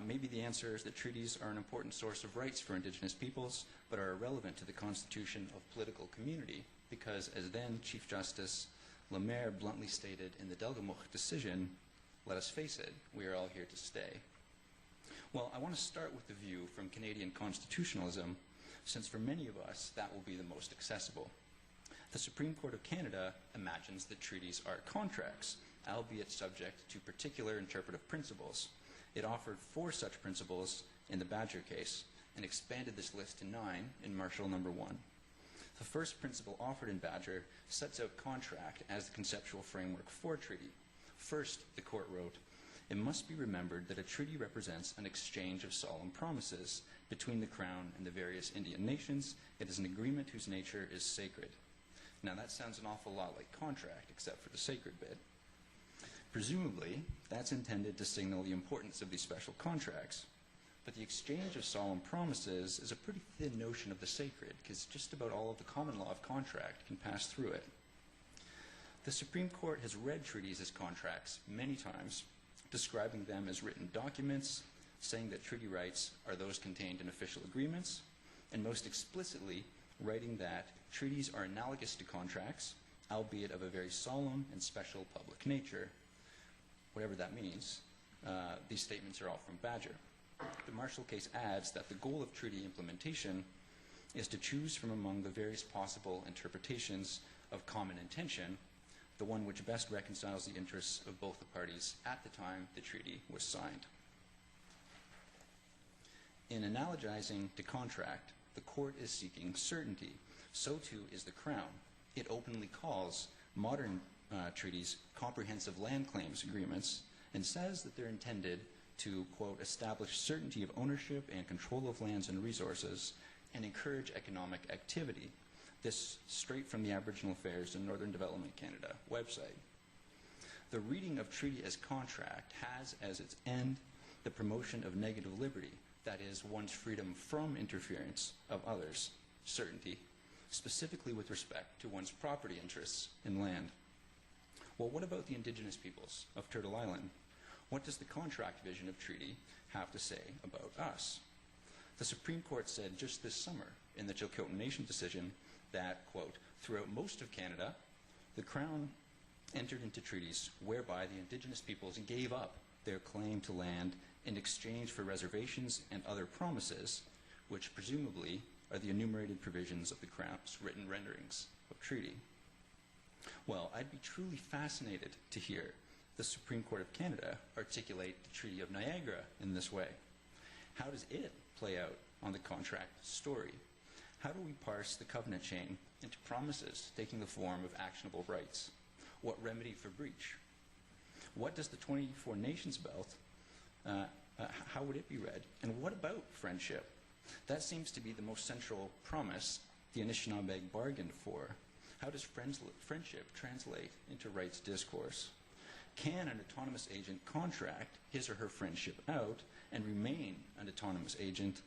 Maybe the answer is that treaties are an important source of rights for Indigenous peoples, but are irrelevant to the constitution of political community, because as then Chief Justice Lemaire bluntly stated in the Delgamuukh decision, let us face it, we are all here to stay. Well, I want to start with the view from Canadian constitutionalism, since for many of us that will be the most accessible. The Supreme Court of Canada imagines that treaties are contracts, albeit subject to particular interpretive principles. It offered 4 such principles in the Badger case and expanded this list to 9 in Marshall No. 1. The first principle offered in Badger sets out contract as the conceptual framework for a treaty. First, the court wrote, it must be remembered that a treaty represents an exchange of solemn promises between the Crown and the various Indian nations. It is an agreement whose nature is sacred. Now that sounds an awful lot like contract, except for the sacred bit. Presumably, that's intended to signal the importance of these special contracts. But the exchange of solemn promises is a pretty thin notion of the sacred, because just about all of the common law of contract can pass through it. The Supreme Court has read treaties as contracts many times, describing them as written documents, saying that treaty rights are those contained in official agreements, and most explicitly writing that treaties are analogous to contracts, albeit of a very solemn and special public nature. Whatever that means, these statements are all from Badger. The Marshall case adds that the goal of treaty implementation is to choose from among the various possible interpretations of common intention, the one which best reconciles the interests of both the parties at the time the treaty was signed. In analogizing to contract, the court is seeking certainty. So too is the Crown. It openly calls modern treaties comprehensive land claims agreements and says that they're intended to, quote, establish certainty of ownership and control of lands and resources, and encourage economic activity. This straight from the Aboriginal Affairs in Northern Development Canada website. The reading of treaty as contract has as its end the promotion of negative liberty, that is, one's freedom from interference of others, certainty, specifically with respect to one's property interests in land. Well, what about the Indigenous peoples of Turtle Island? What does the contract vision of treaty have to say about us? The Supreme Court said just this summer in the Chilcotin Nation decision that, quote, throughout most of Canada, the Crown entered into treaties whereby the Indigenous peoples gave up their claim to land in exchange for reservations and other promises, which presumably are the enumerated provisions of the Crown's written renderings of treaty. Well, I'd be truly fascinated to hear the Supreme Court of Canada articulate the Treaty of Niagara in this way. How does it play out on the contract story? How do we parse the covenant chain into promises taking the form of actionable rights? What remedy for breach? What does the 24 Nations belt, how would it be read? And what about friendship? That seems to be the most central promise the Anishinaabe bargained for. How does friendship translate into rights discourse? Can an autonomous agent contract his or her friendship out and remain an autonomous agent?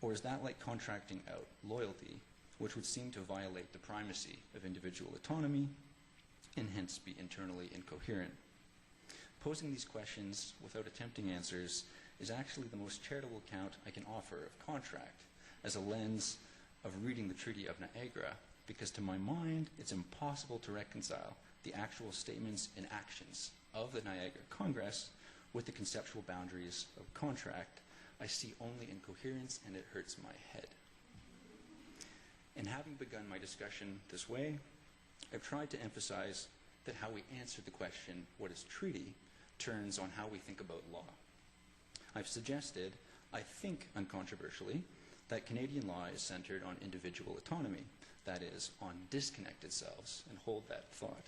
Or is that like contracting out loyalty, which would seem to violate the primacy of individual autonomy and hence be internally incoherent? Posing these questions without attempting answers is actually the most charitable account I can offer of contract as a lens of reading the Treaty of Niagara, because to my mind, it's impossible to reconcile the actual statements and actions of the Niagara Congress with the conceptual boundaries of contract. I see only incoherence, and it hurts my head. In having begun my discussion this way, I've tried to emphasize that how we answer the question, what is treaty, turns on how we think about law. I've suggested, I think uncontroversially, that Canadian law is centered on individual autonomy, that is, on disconnected selves, and hold that thought.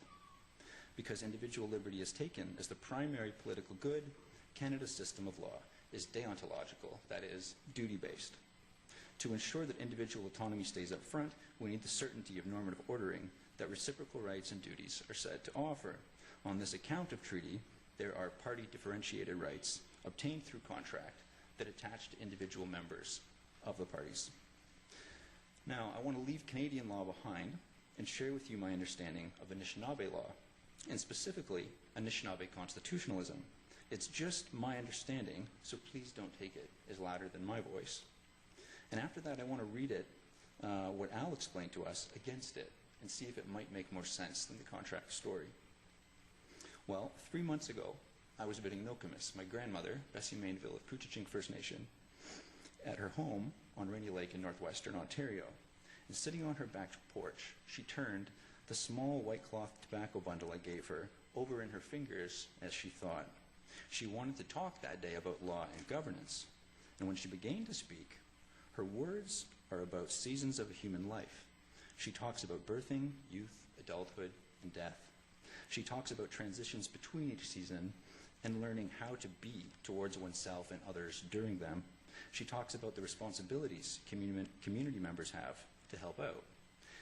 Because individual liberty is taken as the primary political good, Canada's system of law is deontological, that is, duty-based. To ensure that individual autonomy stays up front, we need the certainty of normative ordering that reciprocal rights and duties are said to offer. On this account of treaty, there are party-differentiated rights obtained through contract that attach to individual members of the parties. Now, I want to leave Canadian law behind and share with you my understanding of Anishinaabe law, and specifically Anishinaabe constitutionalism. It's just my understanding, so please don't take it as louder than my voice. And after that, I want to read it, what Al explained to us, against it, and see if it might make more sense than the contract story. Well, 3 months ago, I was visiting Nokomis, my grandmother, Bessie Mainville of Couchiching First Nation, at her home on Rainy Lake in northwestern Ontario. And sitting on her back porch, she turned the small white cloth tobacco bundle I gave her over in her fingers as she thought. She wanted to talk that day about law and governance. And when she began to speak, her words are about seasons of a human life. She talks about birthing, youth, adulthood, and death. She talks about transitions between each season and learning how to be towards oneself and others during them. She talks about the responsibilities community members have to help out.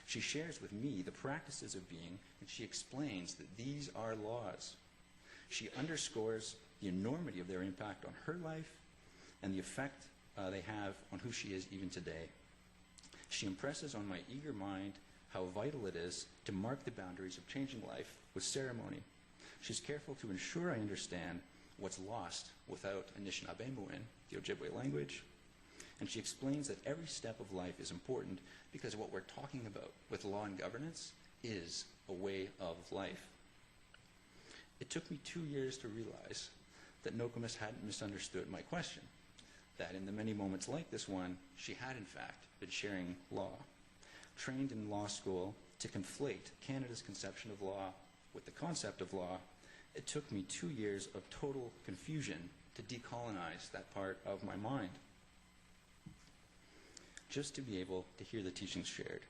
She shares with me the practices of being, and she explains that these are laws. She underscores the enormity of their impact on her life and the effect they have on who she is even today. She impresses on my eager mind how vital it is to mark the boundaries of changing life with ceremony. She's careful to ensure I understand what's lost without Anishinaabemowin, the Ojibwe language. And she explains that every step of life is important because what we're talking about with law and governance is a way of life. It took me 2 years to realize that Nokomis hadn't misunderstood my question, that in the many moments like this one, she had in fact been sharing law. Trained in law school to conflate Canada's conception of law with the concept of law, it took me 2 years of total confusion to decolonize that part of my mind, just to be able to hear the teachings shared.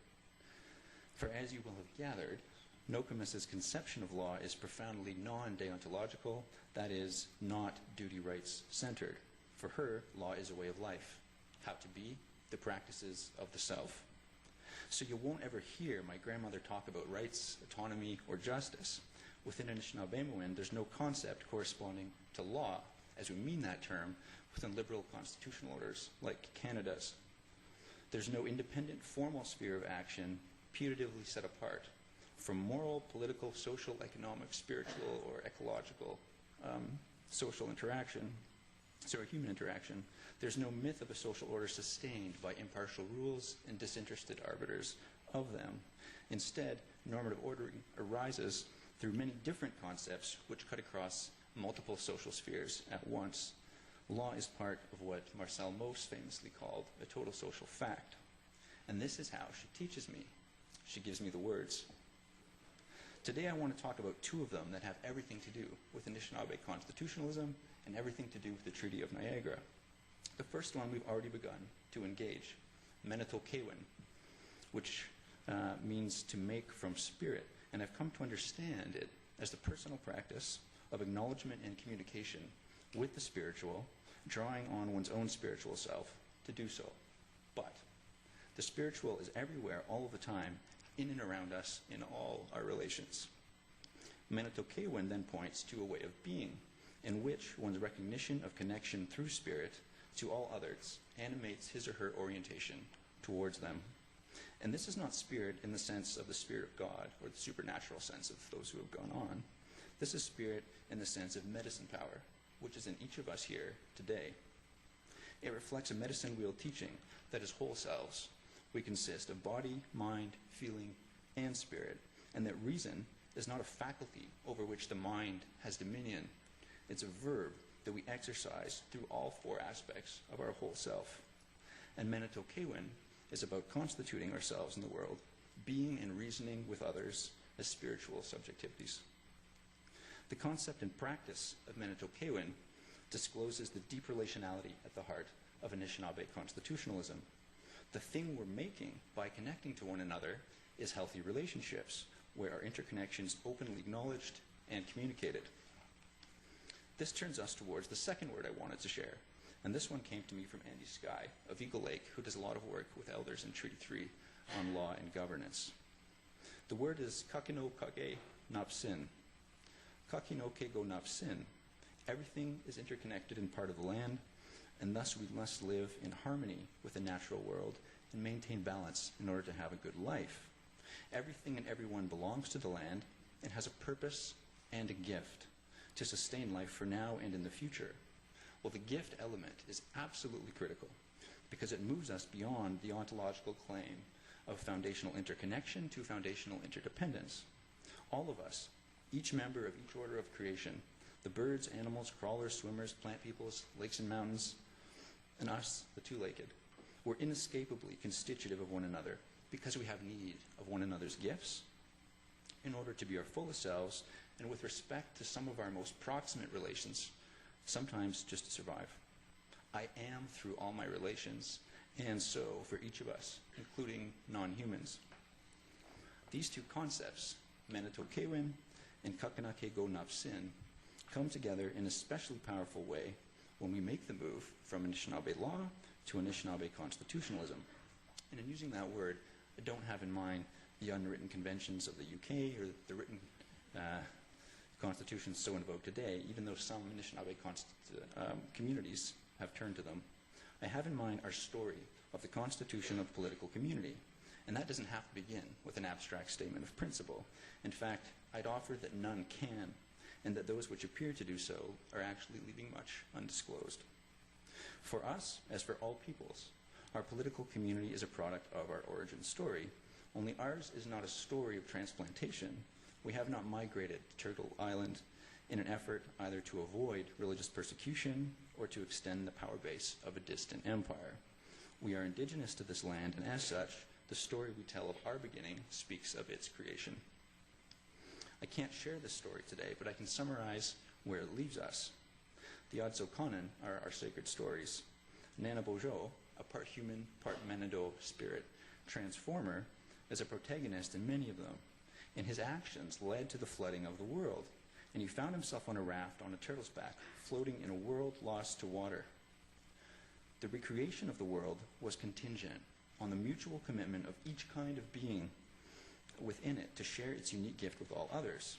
For as you will have gathered, Nokomis's conception of law is profoundly non-deontological, that is, not duty rights centered. For her, law is a way of life, how to be, the practices of the self. So you won't ever hear my grandmother talk about rights, autonomy, or justice. Within Anishinaabemowin, there's no concept corresponding to law, as we mean that term, within liberal constitutional orders like Canada's. There's no independent formal sphere of action putatively set apart from moral, political, social, economic, spiritual, or ecological social interaction, human interaction. There's no myth of a social order sustained by impartial rules and disinterested arbiters of them. Instead, normative ordering arises through many different concepts which cut across multiple social spheres at once. Law is part of what Marcel Mauss famously called a total social fact. And this is how she teaches me. She gives me the words. Today I want to talk about two of them that have everything to do with Anishinaabe constitutionalism and everything to do with the Treaty of Niagara. The first one we've already begun to engage, Menatokewin, which means to make from spirit, and I've come to understand it as the personal practice of acknowledgement and communication with the spiritual, drawing on one's own spiritual self to do so. But the spiritual is everywhere all the time, in and around us in all our relations. Menatokewin then points to a way of being in which one's recognition of connection through spirit to all others animates his or her orientation towards them. And this is not spirit in the sense of the Spirit of God or the supernatural sense of those who have gone on. This is spirit in the sense of medicine power, which is in each of us here today. It reflects a medicine wheel teaching that as whole selves, we consist of body, mind, feeling, and spirit, and that reason is not a faculty over which the mind has dominion. It's a verb that we exercise through all four aspects of our whole self. And Menatokewin is about constituting ourselves in the world, being and reasoning with others as spiritual subjectivities. The concept and practice of Menatokewin discloses the deep relationality at the heart of Anishinaabe constitutionalism. The thing we're making by connecting to one another is healthy relationships, where our interconnections openly acknowledged and communicated. This turns us towards the second word I wanted to share, and this one came to me from Andy Skye of Eagle Lake, who does a lot of work with elders in Treaty 3 on law and governance. The word is kakino kage napsin. Kakino kego napsin. Everything is interconnected and part of the land, and thus we must live in harmony with the natural world and maintain balance in order to have a good life. Everything and everyone belongs to the land and has a purpose and a gift to sustain life for now and in the future. Well, the gift element is absolutely critical because it moves us beyond the ontological claim of foundational interconnection to foundational interdependence. All of us, each member of each order of creation, the birds, animals, crawlers, swimmers, plant peoples, lakes and mountains, and us, the two-legged, we're inescapably constitutive of one another because we have need of one another's gifts in order to be our fullest selves and with respect to some of our most proximate relations, sometimes just to survive. I am through all my relations, and so for each of us, including non-humans. These two concepts, Menatokewin and Kakanake-go Napsin, come together in a especially powerful way when we make the move from Anishinaabe law to Anishinaabe constitutionalism. And in using that word, I don't have in mind the unwritten conventions of the UK or the written constitutions so invoked today, even though some Anishinaabe communities have turned to them. I have in mind our story of the constitution of political community, and that doesn't have to begin with an abstract statement of principle. In fact, I'd offer that none can, and that those which appear to do so are actually leaving much undisclosed. For us, as for all peoples, our political community is a product of our origin story, only ours is not a story of transplantation. We have not migrated to Turtle Island in an effort either to avoid religious persecution or to extend the power base of a distant empire. We are indigenous to this land, and as such, the story we tell of our beginning speaks of its creation. I can't share this story today, but I can summarize where it leaves us. The Adzokanan are our sacred stories. Nana Bojo, a part human, part Menado spirit transformer, is a protagonist in many of them. and his actions led to the flooding of the world, and he found himself on a raft on a turtle's back, floating in a world lost to water. The recreation of the world was contingent on the mutual commitment of each kind of being within it to share its unique gift with all others.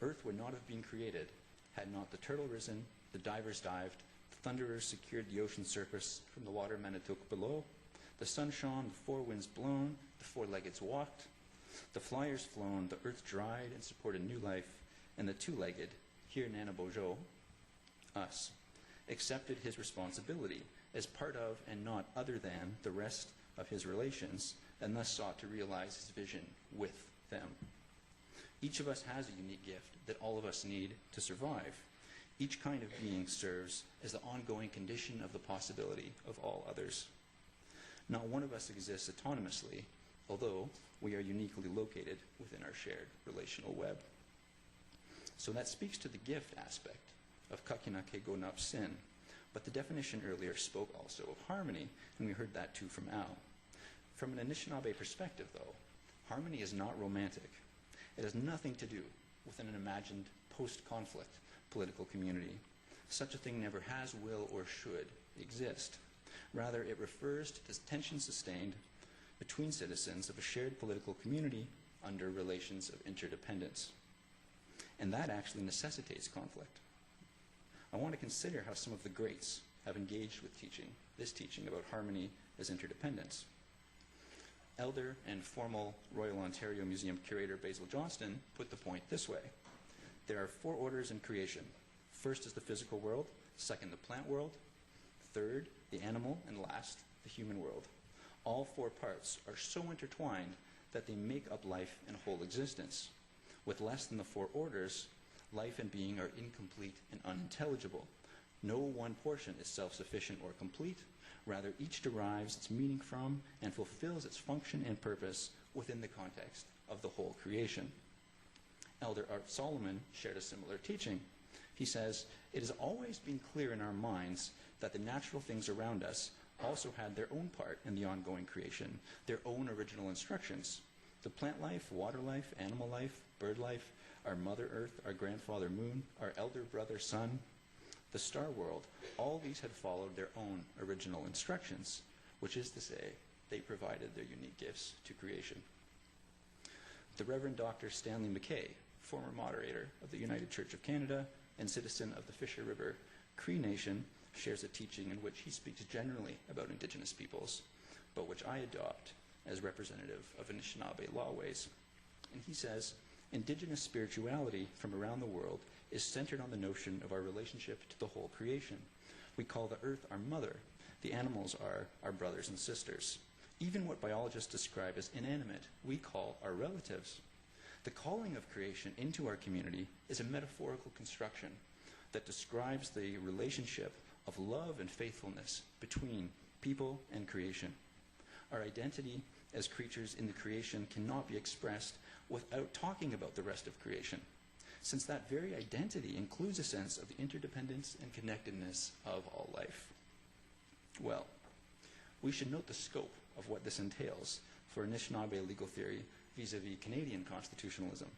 Earth would not have been created had not the turtle risen, the divers dived, the thunderers secured the ocean surface from the water men took below, the sun shone, the four winds blown, the four-leggeds walked, the flyers flown, the earth dried and supported new life, and the two-legged, here Nana Bojo, us, accepted his responsibility as part of and not other than the rest of his relations, and thus sought to realize his vision with them. Each of us has a unique gift that all of us need to survive. Each kind of being serves as the ongoing condition of the possibility of all others. Not one of us exists autonomously, although we are uniquely located within our shared relational web. So that speaks to the gift aspect of kakina ke go nap sin, but the definition earlier spoke also of harmony, and we heard that too from Al. From an Anishinaabe perspective, though, harmony is not romantic. It has nothing to do with an imagined post-conflict political community. Such a thing never has, will, or should exist. Rather, it refers to the tension sustained between citizens of a shared political community under relations of interdependence. And that actually necessitates conflict. I want to consider how some of the greats have engaged with this teaching about harmony as interdependence. Elder and formal Royal Ontario Museum curator Basil Johnston put the point this way. There are four orders in creation. First is the physical world, second the plant world, third the animal, and last the human world. All four parts are so intertwined that they make up life and whole existence. With less than the four orders, life and being are incomplete and unintelligible. No one portion is self-sufficient or complete. Rather, each derives its meaning from and fulfills its function and purpose within the context of the whole creation. Elder Art Solomon shared a similar teaching. He says, "It has always been clear in our minds that the natural things around us also had their own part in the ongoing creation, their own original instructions. The plant life, water life, animal life, bird life, our Mother Earth, our grandfather Moon, our elder brother Sun, the star world, all these had followed their own original instructions, which is to say, they provided their unique gifts to creation." The Reverend Dr. Stanley McKay, former moderator of the United Church of Canada and citizen of the Fisher River Cree Nation, shares a teaching in which he speaks generally about Indigenous peoples, but which I adopt as representative of Anishinaabe lawways. And he says, Indigenous spirituality from around the world is centered on the notion of our relationship to the whole creation. We call the earth our mother. The animals are our brothers and sisters. Even what biologists describe as inanimate, we call our relatives. The calling of creation into our community is a metaphorical construction that describes the relationship of love and faithfulness between people and creation. Our identity as creatures in the creation cannot be expressed without talking about the rest of creation, since that very identity includes a sense of the interdependence and connectedness of all life. Well, we should note the scope of what this entails for Anishinaabe legal theory vis-a-vis Canadian constitutionalism.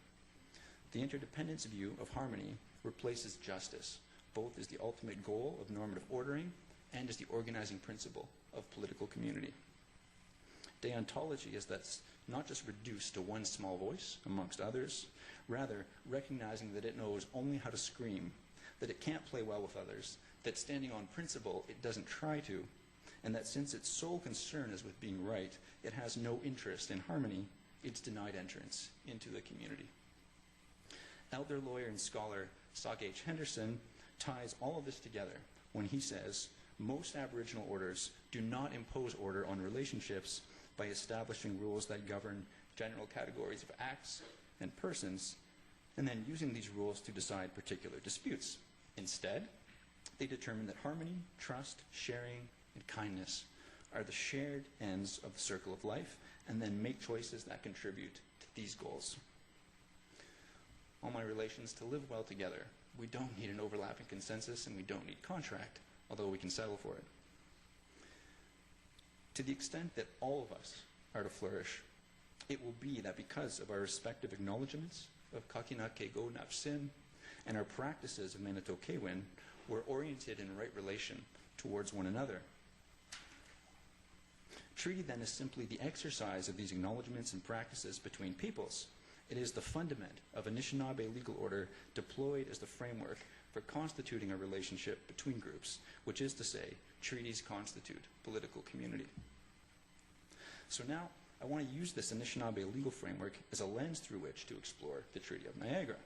The interdependence view of harmony replaces justice, both as the ultimate goal of normative ordering and as the organizing principle of political community. Deontology is thus not just reduced to one small voice amongst others, rather recognizing that it knows only how to scream, that it can't play well with others, that standing on principle it doesn't try to, and that since its sole concern is with being right, it has no interest in harmony, it's denied entrance into the community. Elder lawyer and scholar Sauk H. Henderson ties all of this together when he says, most Aboriginal orders do not impose order on relationships by establishing rules that govern general categories of acts and persons, and then using these rules to decide particular disputes. Instead, they determine that harmony, trust, sharing, and kindness are the shared ends of the circle of life, and then make choices that contribute to these goals. All my relations to live well together, we don't need an overlapping consensus, and we don't need contract, although we can settle for it. To the extent that all of us are to flourish, it will be that because of our respective acknowledgements of Kakina Kego Napsin and our practices of Manito Kewin, we're oriented in right relation towards one another. Treaty then is simply the exercise of these acknowledgements and practices between peoples. It is the fundament of Anishinaabe legal order deployed as the framework for constituting a relationship between groups, which is to say, treaties constitute political community. So now, I want to use this Anishinaabe legal framework as a lens through which to explore the Treaty of Niagara.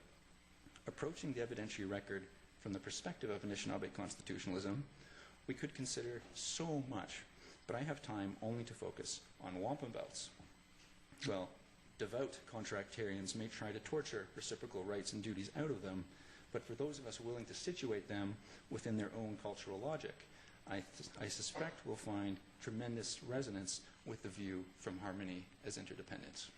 Approaching the evidentiary record from the perspective of Anishinaabe constitutionalism, we could consider so much, but I have time only to focus on wampum belts. Well, devout contractarians may try to torture reciprocal rights and duties out of them, but for those of us willing to situate them within their own cultural logic, I suspect we'll find tremendous resonance with the view from harmony as interdependence.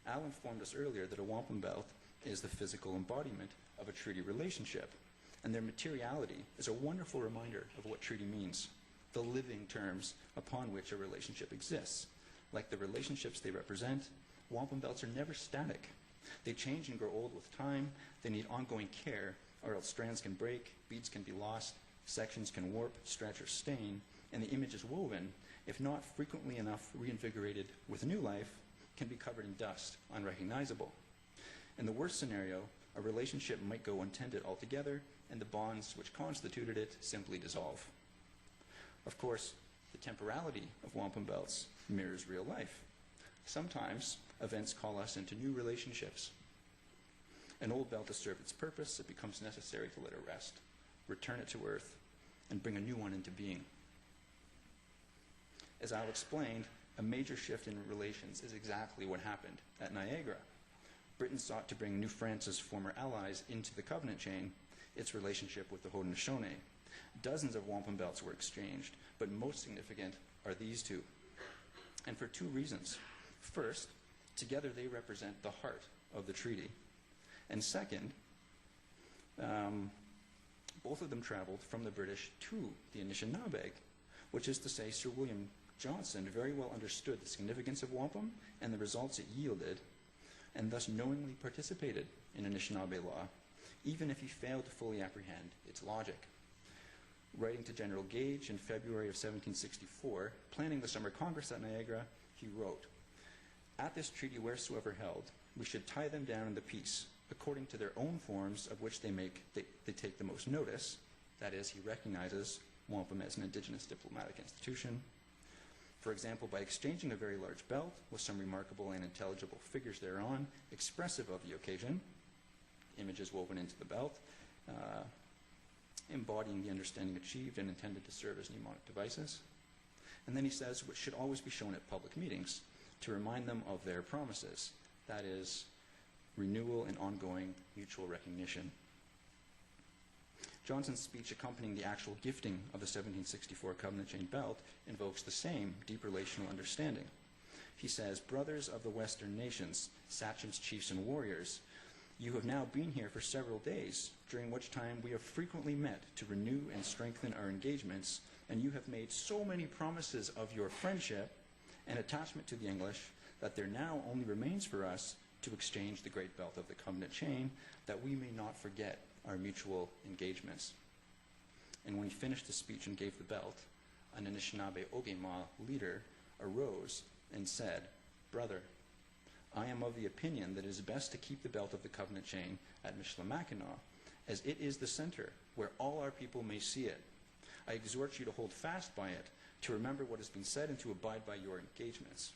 Al informed us earlier that a wampum belt is the physical embodiment of a treaty relationship, and their materiality is a wonderful reminder of what treaty means, the living terms upon which a relationship exists. Like the relationships they represent, wampum belts are never static. They change and grow old with time. They need ongoing care, or else strands can break, beads can be lost, sections can warp, stretch, or stain, and the image is woven, if not frequently enough reinvigorated with new life, can be covered in dust, unrecognizable. In the worst scenario, a relationship might go untended altogether, and the bonds which constituted it simply dissolve. Of course, the temporality of wampum belts mirrors real life. Sometimes, events call us into new relationships. An old belt has served its purpose, it becomes necessary to let it rest, return it to earth, and bring a new one into being. As Al explained, a major shift in relations is exactly what happened at Niagara. Britain sought to bring New France's former allies into the covenant chain, its relationship with the Haudenosaunee. Dozens of wampum belts were exchanged, but most significant are these two. And for two reasons. First, together they represent the heart of the treaty. And second, both of them traveled from the British to the Anishinaabe, which is to say Sir William Johnson very well understood the significance of wampum and the results it yielded, and thus knowingly participated in Anishinaabe law, even if he failed to fully apprehend its logic. Writing to General Gage in February of 1764, planning the Summer Congress at Niagara, he wrote, "At this treaty wheresoever held, we should tie them down in the peace, according to their own forms of which they take the most notice," that is, he recognizes wampum as an indigenous diplomatic institution, for example, by exchanging a very large belt with some remarkable and intelligible figures thereon, expressive of the occasion, images woven into the belt, embodying the understanding achieved and intended to serve as mnemonic devices. And then he says, which should always be shown at public meetings to remind them of their promises, that is, renewal and ongoing mutual recognition. Johnson's speech accompanying the actual gifting of the 1764 Covenant Chain belt invokes the same deep relational understanding. He says, "Brothers of the Western nations, sachems, chiefs, and warriors, you have now been here for several days, during which time we have frequently met to renew and strengthen our engagements, and you have made so many promises of your friendship and attachment to the English that there now only remains for us to exchange the great belt of the Covenant Chain, that we may not forget our mutual engagements." And when he finished the speech and gave the belt, an Anishinaabe Ogema leader arose and said, "Brother, I am of the opinion that it is best to keep the belt of the Covenant Chain at Michilimackinac, as it is the center where all our people may see it. I exhort you to hold fast by it, to remember what has been said, and to abide by your engagements."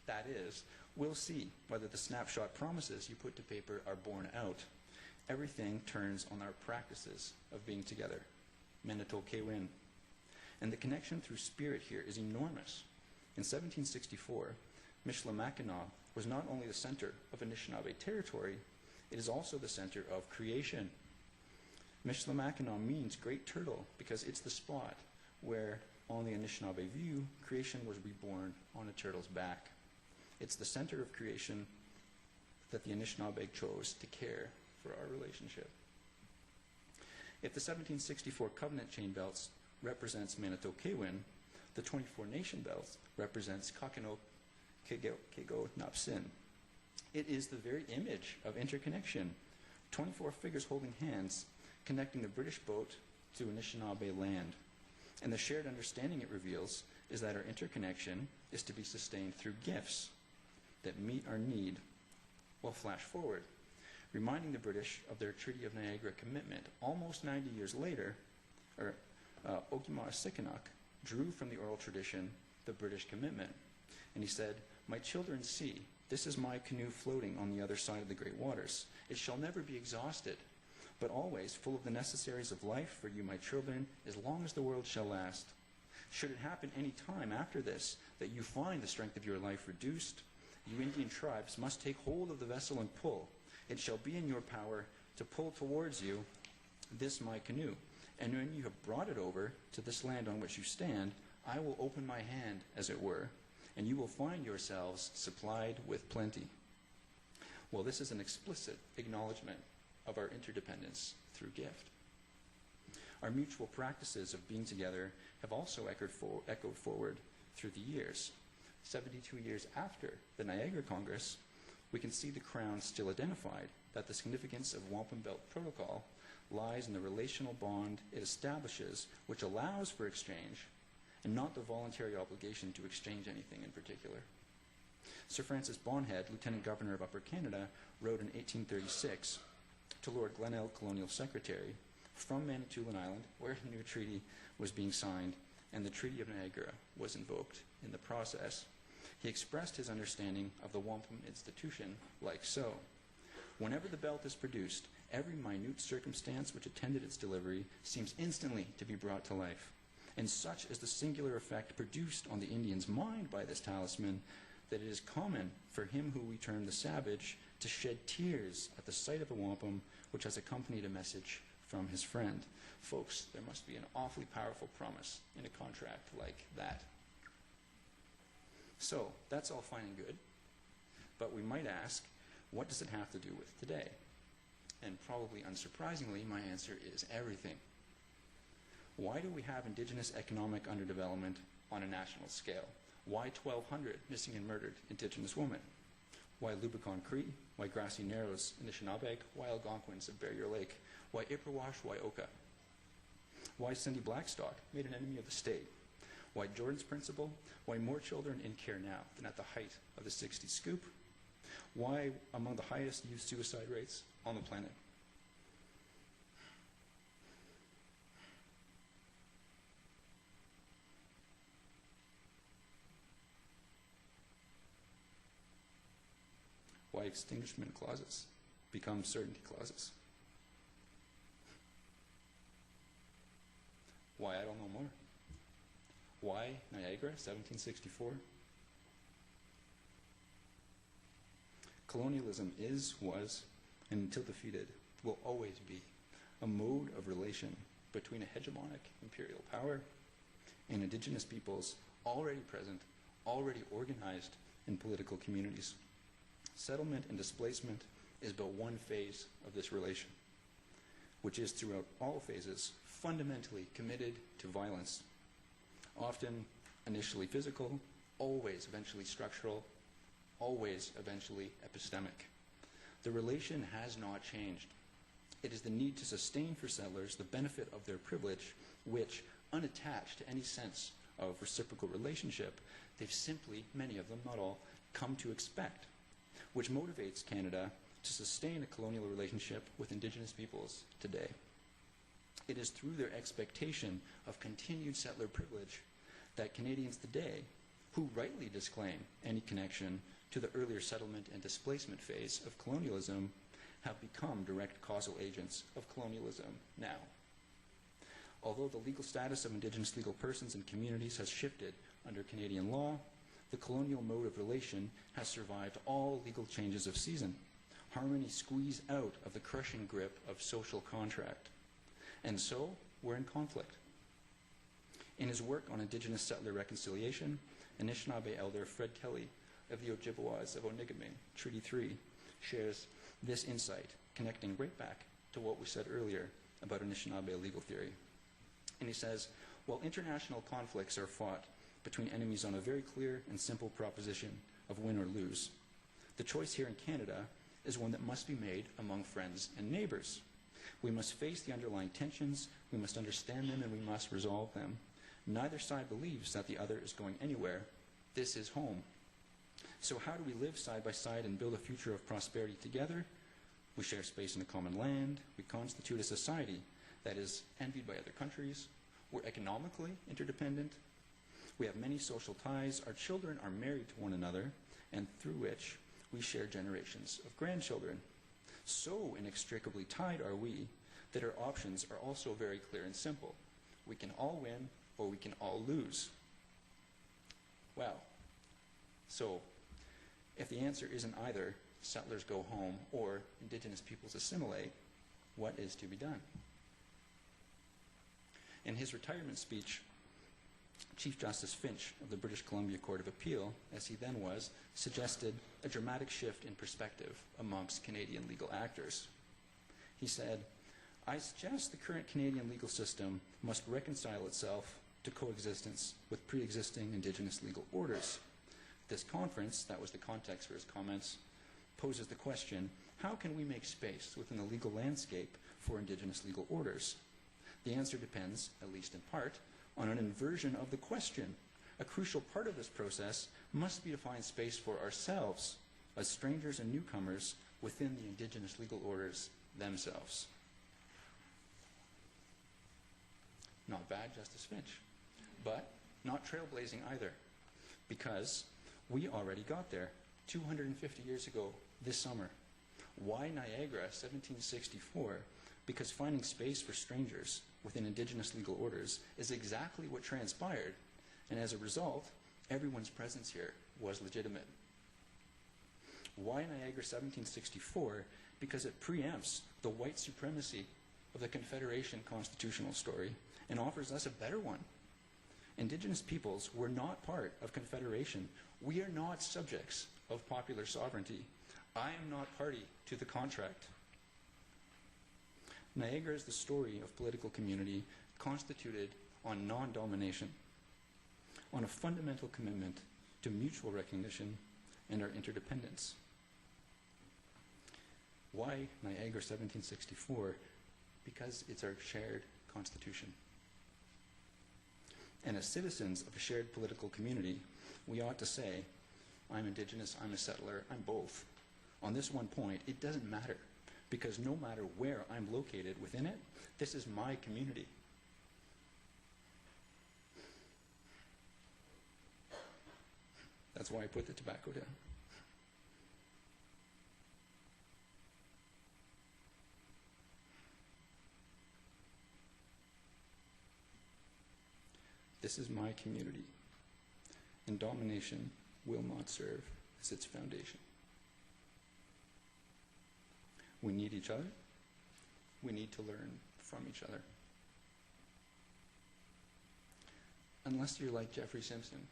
That is, we'll see whether the snapshot promises you put to paper are borne out. Everything turns on our practices of being together. Menito Kewin. And the connection through spirit here is enormous. In 1764, Michilimackinac was not only the center of Anishinaabe territory, it is also the center of creation. Michilimackinac means great turtle because it's the spot where, on the Anishinaabe view, creation was reborn on a turtle's back. It's the center of creation that the Anishinaabe chose to care for our relationship. If the 1764 Covenant Chain belts represents Manito Kewin, the 24 Nation belts represents Kakino Kego Napsin. It is the very image of interconnection, 24 figures holding hands, connecting the British boat to Anishinaabe land. And the shared understanding it reveals is that our interconnection is to be sustained through gifts that meet our need. Well, flash forward, reminding the British of their Treaty of Niagara commitment. Almost 90 years later, Okimau Sikanuk drew from the oral tradition the British commitment. And he said, "My children see, this is my canoe floating on the other side of the great waters. It shall never be exhausted, but always full of the necessaries of life for you, my children, as long as the world shall last. Should it happen any time after this that you find the strength of your life reduced, you Indian tribes must take hold of the vessel and pull. It shall be in your power to pull towards you this my canoe. And when you have brought it over to this land on which you stand, I will open my hand, as it were, and you will find yourselves supplied with plenty." Well, this is an explicit acknowledgement of our interdependence through gift. Our mutual practices of being together have also echoed forward through the years. 72 years after the Niagara Congress, we can see the Crown still identified that the significance of Wampum Belt Protocol lies in the relational bond it establishes, which allows for exchange, and not the voluntary obligation to exchange anything in particular. Sir Francis Bonhead, Lieutenant Governor of Upper Canada, wrote in 1836 to Lord Glenelg, Colonial Secretary, from Manitoulin Island, where a new treaty was being signed, and the Treaty of Niagara was invoked in the process. He expressed his understanding of the wampum institution like so. "Whenever the belt is produced, every minute circumstance which attended its delivery seems instantly to be brought to life. And such is the singular effect produced on the Indian's mind by this talisman, that it is common for him who we term the savage to shed tears at the sight of a wampum which has accompanied a message from his friend." Folks, there must be an awfully powerful promise in a contract like that. So, that's all fine and good, but we might ask, what does it have to do with today? And probably unsurprisingly, my answer is everything. Why do we have Indigenous economic underdevelopment on a national scale? Why 1,200 missing and murdered Indigenous women? Why Lubicon Cree? Why Grassy Narrows, Anishinaabe? Why Algonquins of Barrier Lake? Why Ipperwash? Why Oka? Why Cindy Blackstock, made an enemy of the state? Why Jordan's Principle? Why more children in care now than at the height of the 60s scoop? Why among the highest youth suicide rates on the planet? Why extinguishment clauses become certainty clauses? Why I don't know more? Why Niagara, 1764? Colonialism is, was, and until defeated, will always be a mode of relation between a hegemonic imperial power and Indigenous peoples already present, already organized in political communities. Settlement and displacement is but one phase of this relation, which is throughout all phases fundamentally committed to violence, often initially physical, always eventually structural, always eventually epistemic. The relation has not changed. It is the need to sustain for settlers the benefit of their privilege, which, unattached to any sense of reciprocal relationship, they've simply, many of them, not all, come to expect, which motivates Canada to sustain a colonial relationship with Indigenous peoples today. It is through their expectation of continued settler privilege that Canadians today, who rightly disclaim any connection to the earlier settlement and displacement phase of colonialism, have become direct causal agents of colonialism now. Although the legal status of Indigenous legal persons and communities has shifted under Canadian law, the colonial mode of relation has survived all legal changes of season. Harmony squeezed out of the crushing grip of social contract. And so, we're in conflict. In his work on Indigenous settler reconciliation, Anishinaabe elder Fred Kelly of the Ojibwas of Onigaming, Treaty 3, shares this insight, connecting right back to what we said earlier about Anishinaabe legal theory. And he says, while international conflicts are fought between enemies on a very clear and simple proposition of win or lose. The choice here in Canada is one that must be made among friends and neighbors. We must face the underlying tensions, we must understand them, and we must resolve them. Neither side believes that the other is going anywhere. This is home. So how do we live side by side and build a future of prosperity together? We share space in a common land. We constitute a society that is envied by other countries. We're economically interdependent. We have many social ties. Our children are married to one another, and through which we share generations of grandchildren. So inextricably tied are we that our options are also very clear and simple. We can all win, or we can all lose. Well, so if the answer isn't either settlers go home or Indigenous peoples assimilate, what is to be done? In his retirement speech, Chief Justice Finch of the British Columbia Court of Appeal, as he then was, suggested a dramatic shift in perspective amongst Canadian legal actors. He said, "I suggest the current Canadian legal system must reconcile itself to coexistence with pre-existing Indigenous legal orders. This conference," that was the context for his comments, "poses the question, how can we make space within the legal landscape for Indigenous legal orders? The answer depends, at least in part, on an inversion of the question. A crucial part of this process must be to find space for ourselves as strangers and newcomers within the Indigenous legal orders themselves." Not bad, Justice Finch, but not trailblazing either, because we already got there 250 years ago this summer. Why Niagara, 1764? Because finding space for strangers within Indigenous legal orders is exactly what transpired, and as a result, everyone's presence here was legitimate. Why Niagara, 1764? Because it preempts the white supremacy of the Confederation constitutional story and offers us a better one. Indigenous peoples were not part of Confederation. We are not subjects of popular sovereignty. I am not party to the contract. Niagara is the story of political community constituted on non-domination, on a fundamental commitment to mutual recognition and our interdependence. Why Niagara, 1764? Because it's our shared constitution. And as citizens of a shared political community, we ought to say, I'm Indigenous, I'm a settler, I'm both. On this one point, it doesn't matter, because no matter where I'm located within it, this is my community. That's why I put the tobacco down. This is my community, and domination will not serve as its foundation. We need each other. We need to learn from each other. Unless you're like Jeffrey Simpson,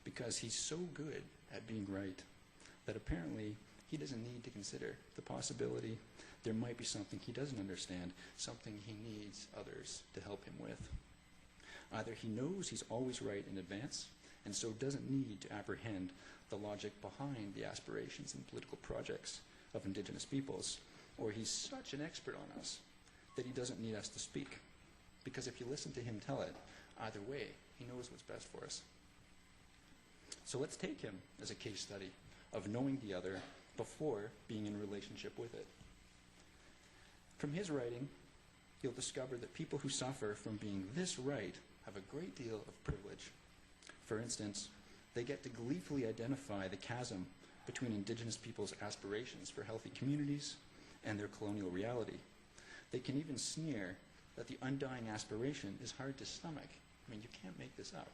because he's so good at being right that apparently he doesn't need to consider the possibility there might be something he doesn't understand, something he needs others to help him with. Either he knows he's always right in advance, and so doesn't need to apprehend the logic behind the aspirations and political projects of Indigenous peoples, or he's such an expert on us that he doesn't need us to speak. Because if you listen to him tell it, either way, he knows what's best for us. So let's take him as a case study of knowing the other before being in relationship with it. From his writing, you'll discover that people who suffer from being this right have a great deal of privilege. For instance, they get to gleefully identify the chasm between Indigenous peoples' aspirations for healthy communities and their colonial reality. They can even sneer that the undying aspiration is hard to stomach. I mean, you can't make this up.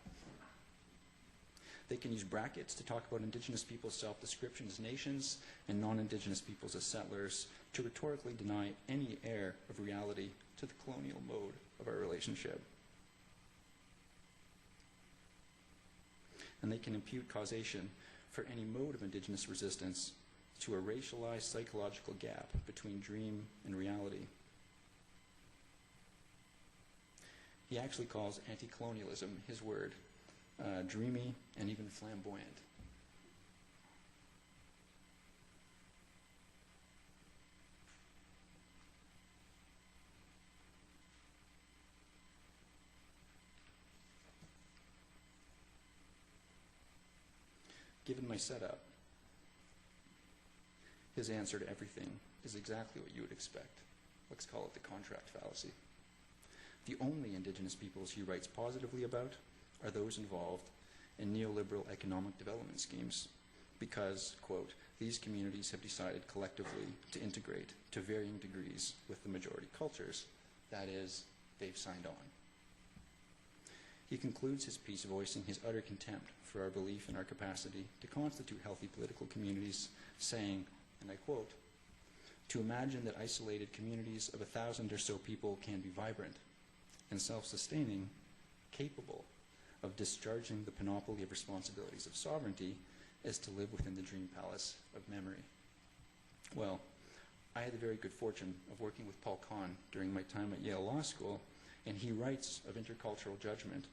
They can use brackets to talk about Indigenous peoples' self-description as nations and non-Indigenous peoples as settlers to rhetorically deny any air of reality to the colonial mode of our relationship. And they can impute causation for any mode of Indigenous resistance to a racialized psychological gap between dream and reality. He actually calls anti-colonialism, his word, dreamy and even flamboyant. Given my setup, his answer to everything is exactly what you would expect. Let's call it the contract fallacy. The only Indigenous peoples he writes positively about are those involved in neoliberal economic development schemes because, quote, these communities have decided collectively to integrate to varying degrees with the majority cultures. That is, they've signed on. He concludes his piece voicing his utter contempt for our belief in our capacity to constitute healthy political communities, saying, and I quote, "To imagine that isolated communities of 1,000 or so people can be vibrant and self-sustaining, capable of discharging the panoply of responsibilities of sovereignty is to live within the dream palace of memory." Well, I had the very good fortune of working with Paul Kahn during my time at Yale Law School, and he writes of intercultural judgment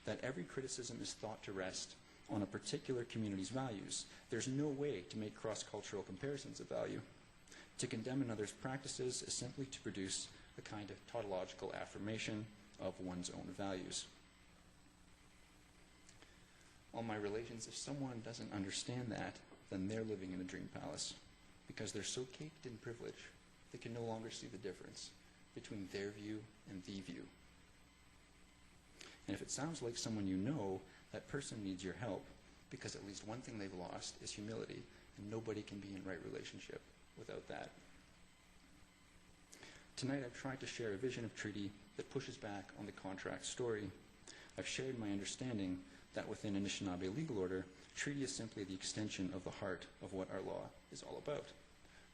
that every criticism is thought to rest on a particular community's values. There's no way to make cross-cultural comparisons of value. To condemn another's practices is simply to produce a kind of tautological affirmation of one's own values. All my relations, if someone doesn't understand that, then they're living in a dream palace because they're so caked in privilege they can no longer see the difference between their view and the view. And if it sounds like someone you know, that person needs your help because at least one thing they've lost is humility, and nobody can be in right relationship without that. Tonight I've tried to share a vision of treaty that pushes back on the contract story. I've shared my understanding that within Anishinaabe legal order, treaty is simply the extension of the heart of what our law is all about.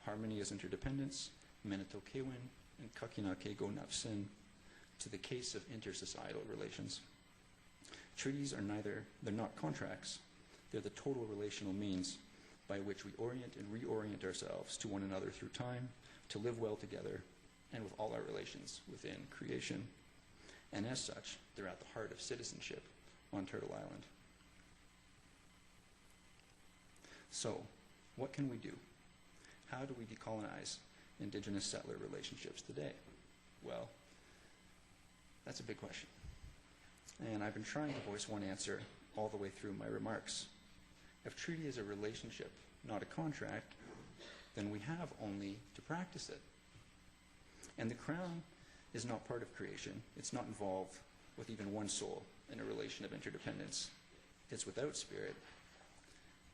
Harmony as interdependence, Menito Kewin, and Kakina Kego Napsin, to the case of intersocietal relations. Treaties are they're not contracts, they're the total relational means by which we orient and reorient ourselves to one another through time, to live well together, and with all our relations within creation. And as such, they're at the heart of citizenship on Turtle Island. So, what can we do? How do we decolonize Indigenous settler relationships today? Well, that's a big question. And I've been trying to voice one answer all the way through my remarks. If treaty is a relationship, not a contract, then we have only to practice it. And the Crown is not part of creation. It's not involved with even one soul in a relation of interdependence. It's without spirit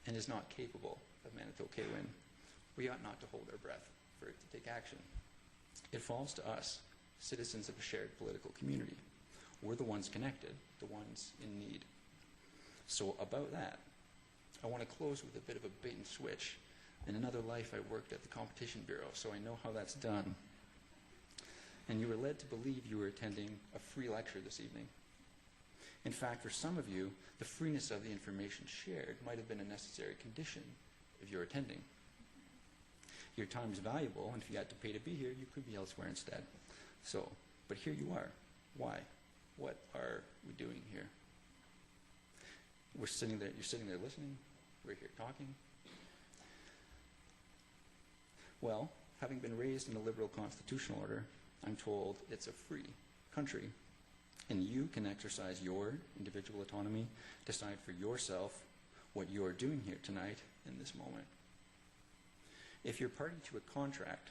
and is not capable of Manito Kewin. We ought not to hold our breath for it to take action. It falls to us, citizens of a shared political community. We're the ones connected, the ones in need. So about that, I want to close with a bit of a bait and switch. In another life, I worked at the Competition Bureau, so I know how that's done. And you were led to believe you were attending a free lecture this evening. In fact, for some of you, the freeness of the information shared might have been a necessary condition of your attending. Your time is valuable, and if you had to pay to be here, you could be elsewhere instead. So, but here you are. Why? What are we doing here? We're sitting there, you're sitting there listening, we're here talking. Well, having been raised in a liberal constitutional order, I'm told it's a free country, and you can exercise your individual autonomy, decide for yourself what you're doing here tonight in this moment. If you're party to a contract,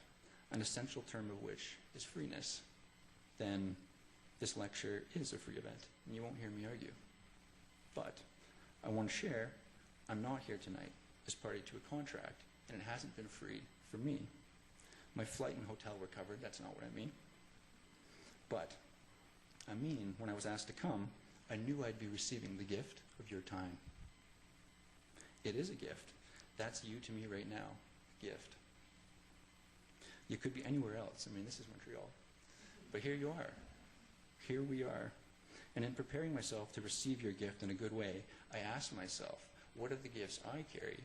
an essential term of which is freeness, then this lecture is a free event, and you won't hear me argue. But I want to share, I'm not here tonight as party to a contract, and it hasn't been free for me. My flight and hotel were covered, that's not what I mean. But I mean, when I was asked to come, I knew I'd be receiving the gift of your time. It is a gift. That's you to me right now, gift. You could be anywhere else. I mean, this is Montreal. But here you are. Here we are. And in preparing myself to receive your gift in a good way, I asked myself, what are the gifts I carry,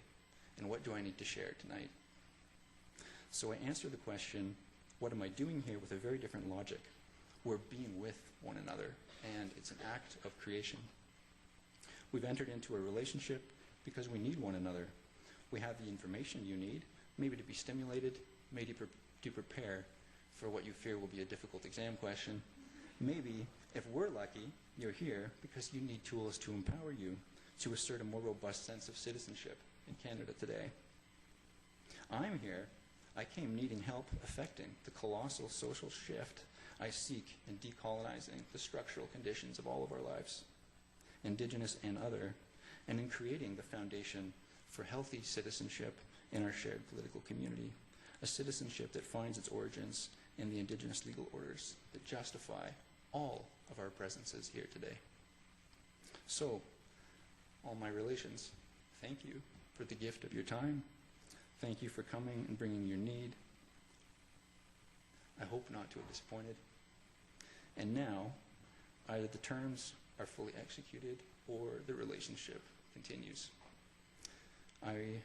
and what do I need to share tonight? So I answer the question, what am I doing here, with a very different logic. We're being with one another, and it's an act of creation. We've entered into a relationship because we need one another. We have the information you need, maybe to be stimulated, maybe to prepare for what you fear will be a difficult exam question. Maybe, if we're lucky, you're here because you need tools to empower you to assert a more robust sense of citizenship in Canada today. I'm here. I came needing help effecting the colossal social shift I seek in decolonizing the structural conditions of all of our lives, Indigenous and other, and in creating the foundation for healthy citizenship in our shared political community, a citizenship that finds its origins in the Indigenous legal orders that justify all of our presences here today. So, all my relations, thank you for the gift of your time. Thank you for coming and bringing your need. I hope not to have disappointed. And now, either the terms are fully executed or the relationship continues. I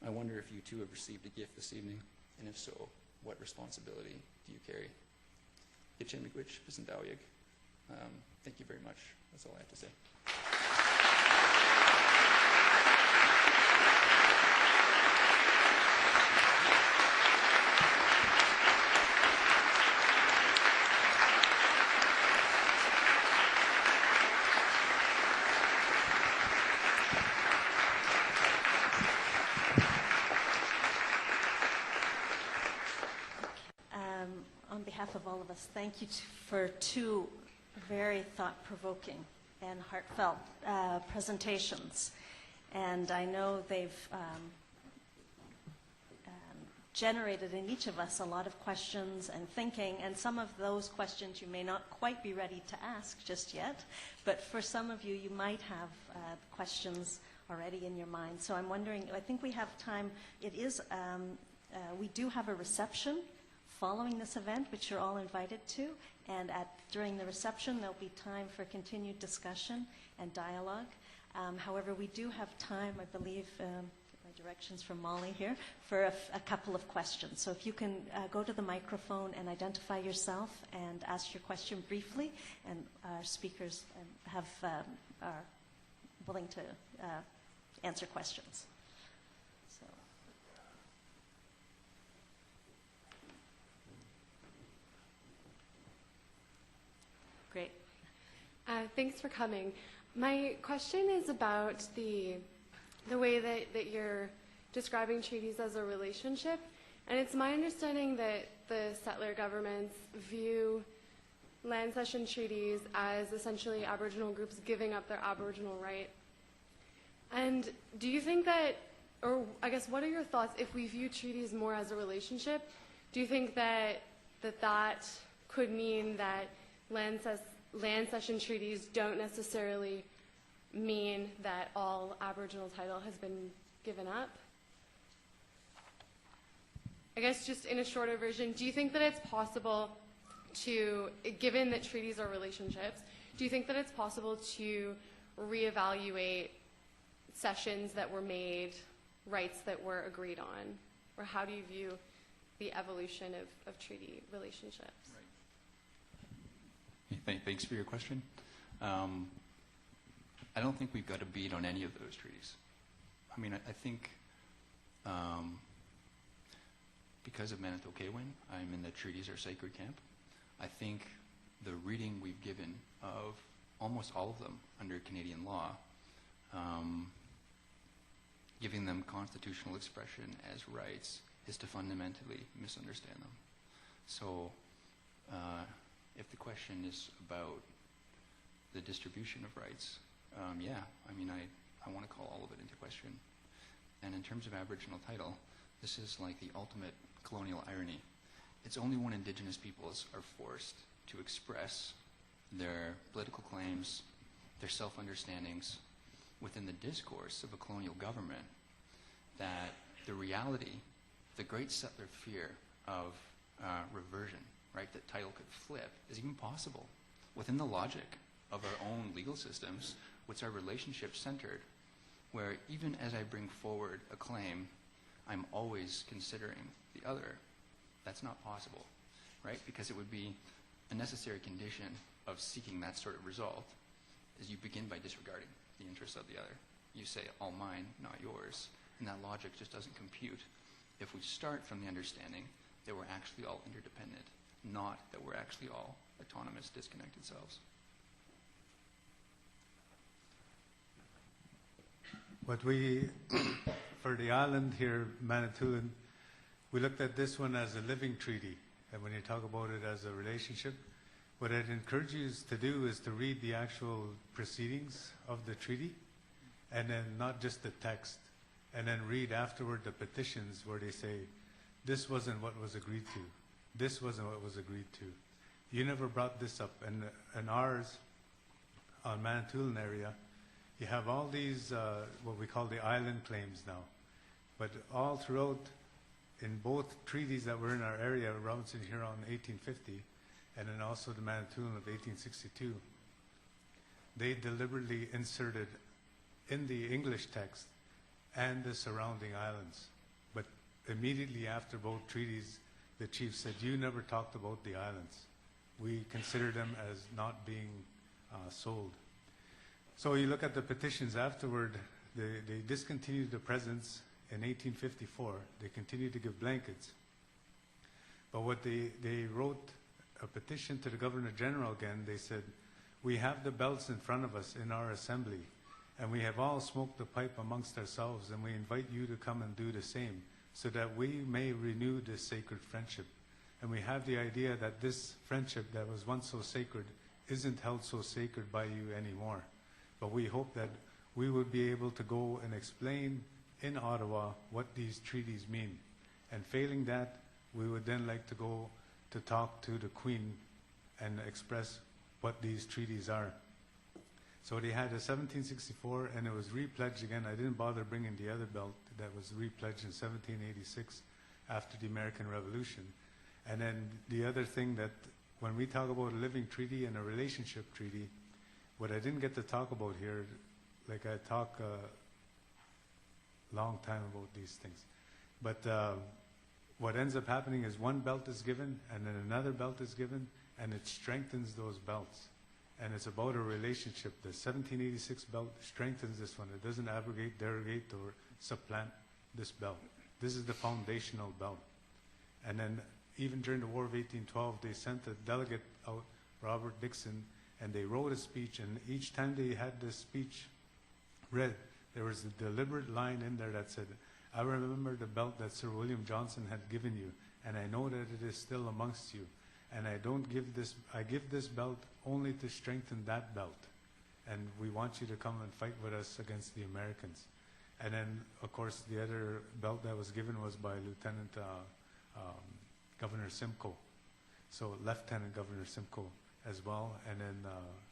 wonder if you too have received a gift this evening, and if so, what responsibility do you carry? Thank you very much. That's all I have to say. On behalf of all of us, thank you for two very thought-provoking and heartfelt presentations. And I know they've generated in each of us a lot of questions and thinking, and some of those questions you may not quite be ready to ask just yet, but for some of you, you might have questions already in your mind. So I'm wondering, I think we have time. It is, we do have a reception following this event, which you're all invited to, and during the reception there'll be time for continued discussion and dialogue. However, we do have time, I believe, get my directions from Molly here, for a couple of questions. So if you can go to the microphone and identify yourself and ask your question briefly, and our speakers are willing to answer questions. So. Great. Thanks for coming. My question is about the way that you're describing treaties as a relationship. And it's my understanding that the settler governments view land cession treaties as essentially Aboriginal groups giving up their Aboriginal right. And do you think that, or I guess what are your thoughts if we view treaties more as a relationship? Do you think that could mean that land cession treaties don't necessarily mean that all Aboriginal title has been given up? I guess just in a shorter version, do you think that it's possible to, given that treaties are relationships, do you think that it's possible to reevaluate cessions that were made, rights that were agreed on? Or how do you view the evolution of treaty relationships? Right. Thanks for your question. I don't think we've got a beat on any of those treaties. I mean, I think because of Manito Kewin, I'm in the treaties are sacred camp. I think the reading we've given of almost all of them under Canadian law, giving them constitutional expression as rights, is to fundamentally misunderstand them. So if the question is about the distribution of rights, yeah, I mean, I want to call all of it into question. And in terms of Aboriginal title, this is like the ultimate colonial irony. It's only when Indigenous peoples are forced to express their political claims, their self-understandings within the discourse of a colonial government that the reality, the great settler fear of reversion, right, that title could flip, is even possible within the logic of our own legal systems, which are relationship-centered, where even as I bring forward a claim, I'm always considering the other. That's not possible, right? Because it would be a necessary condition of seeking that sort of result, is you begin by disregarding the interests of the other. You say, all mine, not yours. And that logic just doesn't compute if we start from the understanding that we're actually all interdependent, not that we're actually all autonomous, disconnected selves. But we, for the island here, Manitoulin, we looked at this one as a living treaty. And when you talk about it as a relationship, what I'd encourage you to do is to read the actual proceedings of the treaty, and then not just the text, and then read afterward the petitions where they say, this wasn't what was agreed to. This wasn't what was agreed to. You never brought this up. And ours, on Manitoulin area, you have all these, what we call the island claims now. But all throughout, in both treaties that were in our area, Robinson Huron 1850, and then also the Manitoulin of 1862, they deliberately inserted in the English text and the surrounding islands. But immediately after both treaties, the chief said, you never talked about the islands. We consider them as not being sold. So you look at the petitions afterward, they discontinued the presents in 1854. They continued to give blankets. But what they wrote a petition to the Governor General again. They said, we have the belts in front of us in our assembly, and we have all smoked the pipe amongst ourselves, and we invite you to come and do the same, so that we may renew this sacred friendship. And we have the idea that this friendship that was once so sacred isn't held so sacred by you anymore. But we hope that we would be able to go and explain in Ottawa what these treaties mean. And failing that, we would then like to go to talk to the Queen and express what these treaties are. So they had a 1764, and it was repledged again. I didn't bother bringing the other belt that was repledged in 1786 after the American Revolution. And then the other thing that when we talk about a living treaty and a relationship treaty, what I didn't get to talk about here, like I talk a long time about these things, but what ends up happening is one belt is given and then another belt is given, and it strengthens those belts. And it's about a relationship. The 1786 belt strengthens this one. It doesn't abrogate, derogate, or supplant this belt. This is the foundational belt. And then even during the War of 1812, they sent a delegate out, Robert Dixon, and they wrote a speech, and each time they had this speech read, there was a deliberate line in there that said, I remember the belt that Sir William Johnson had given you, and I know that it is still amongst you. And I give this belt only to strengthen that belt. And we want you to come and fight with us against the Americans. And then, of course, the other belt that was given was by Lieutenant Governor Simcoe. So Lieutenant Governor Simcoe as well, and then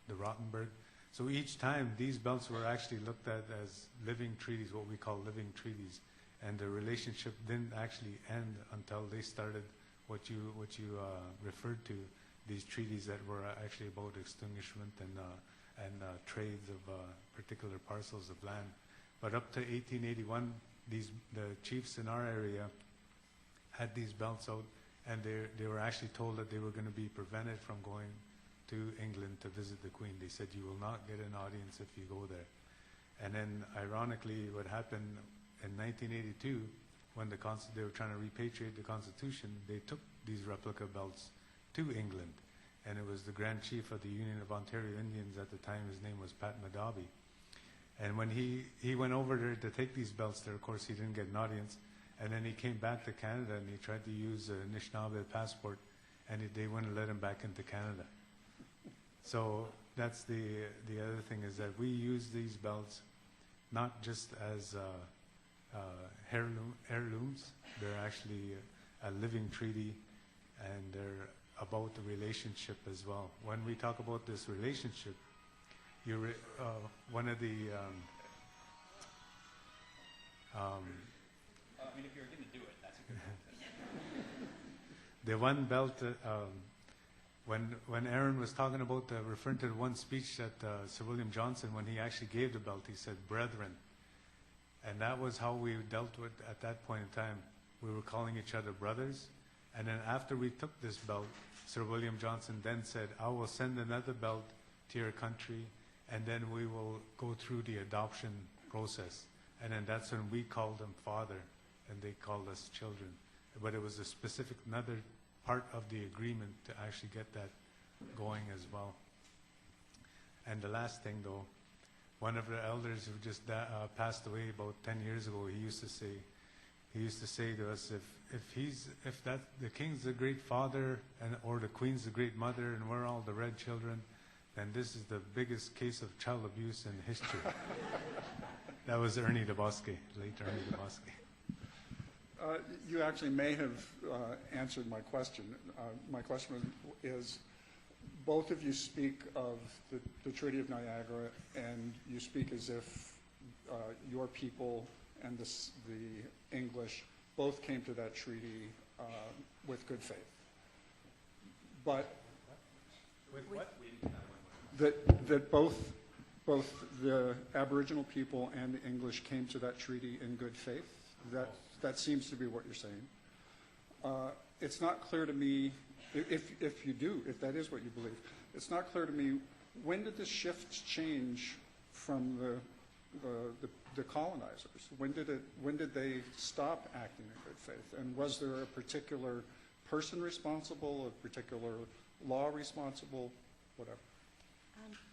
the Rottenberg. So each time, these belts were actually looked at as living treaties, what we call living treaties. And the relationship didn't actually end until they started what you referred to, these treaties that were actually about extinguishment and trades of particular parcels of land. But up to 1881, the chiefs in our area had these belts out, and they were actually told that they were going to be prevented from going to England to visit the Queen. They said, you will not get an audience if you go there. And then, ironically, what happened in 1982, when they were trying to repatriate the Constitution, they took these replica belts to England. And it was the Grand Chief of the Union of Ontario Indians at the time. His name was Pat Madabi. And when he went over there to take these belts there, of course, he didn't get an audience. And then he came back to Canada, and he tried to use a Anishinaabe passport, and they wouldn't let him back into Canada. So that's the other thing, is that we use these belts not just as heirlooms. They're actually a living treaty, and they're about the relationship as well. When we talk about this relationship, one of the I mean, if you're going to do it, that's a good thing. the one belt, when Aaron was talking about, referring to the one speech that Sir William Johnson, when he actually gave the belt, he said, brethren. And that was how we dealt with, at that point in time. We were calling each other brothers. And then after we took this belt, Sir William Johnson then said, I will send another belt to your country, and then we will go through the adoption process. And then that's when we called them father, and they called us children. But it was a specific, another part of the agreement to actually get that going as well. And the last thing, though, one of the elders who just passed away about 10 years ago, he used to say to us, if the king's the great father or the queen's the great mother and we're all the red children, then this is the biggest case of child abuse in history. That was Ernie DeBosque, late Ernie DeBosque. You actually may have answered my question. My question is, both of you speak of the Treaty of Niagara, and you speak as if your people and the English both came to that treaty with good faith. But With what? that both the Aboriginal people and the English came to that treaty in good faith. That seems to be what you're saying. It's not clear to me, if you do, if that is what you believe, it's not clear to me, when did the shift change from the colonizers? When did they stop acting in good faith? And was there a particular person responsible, a particular law responsible, whatever?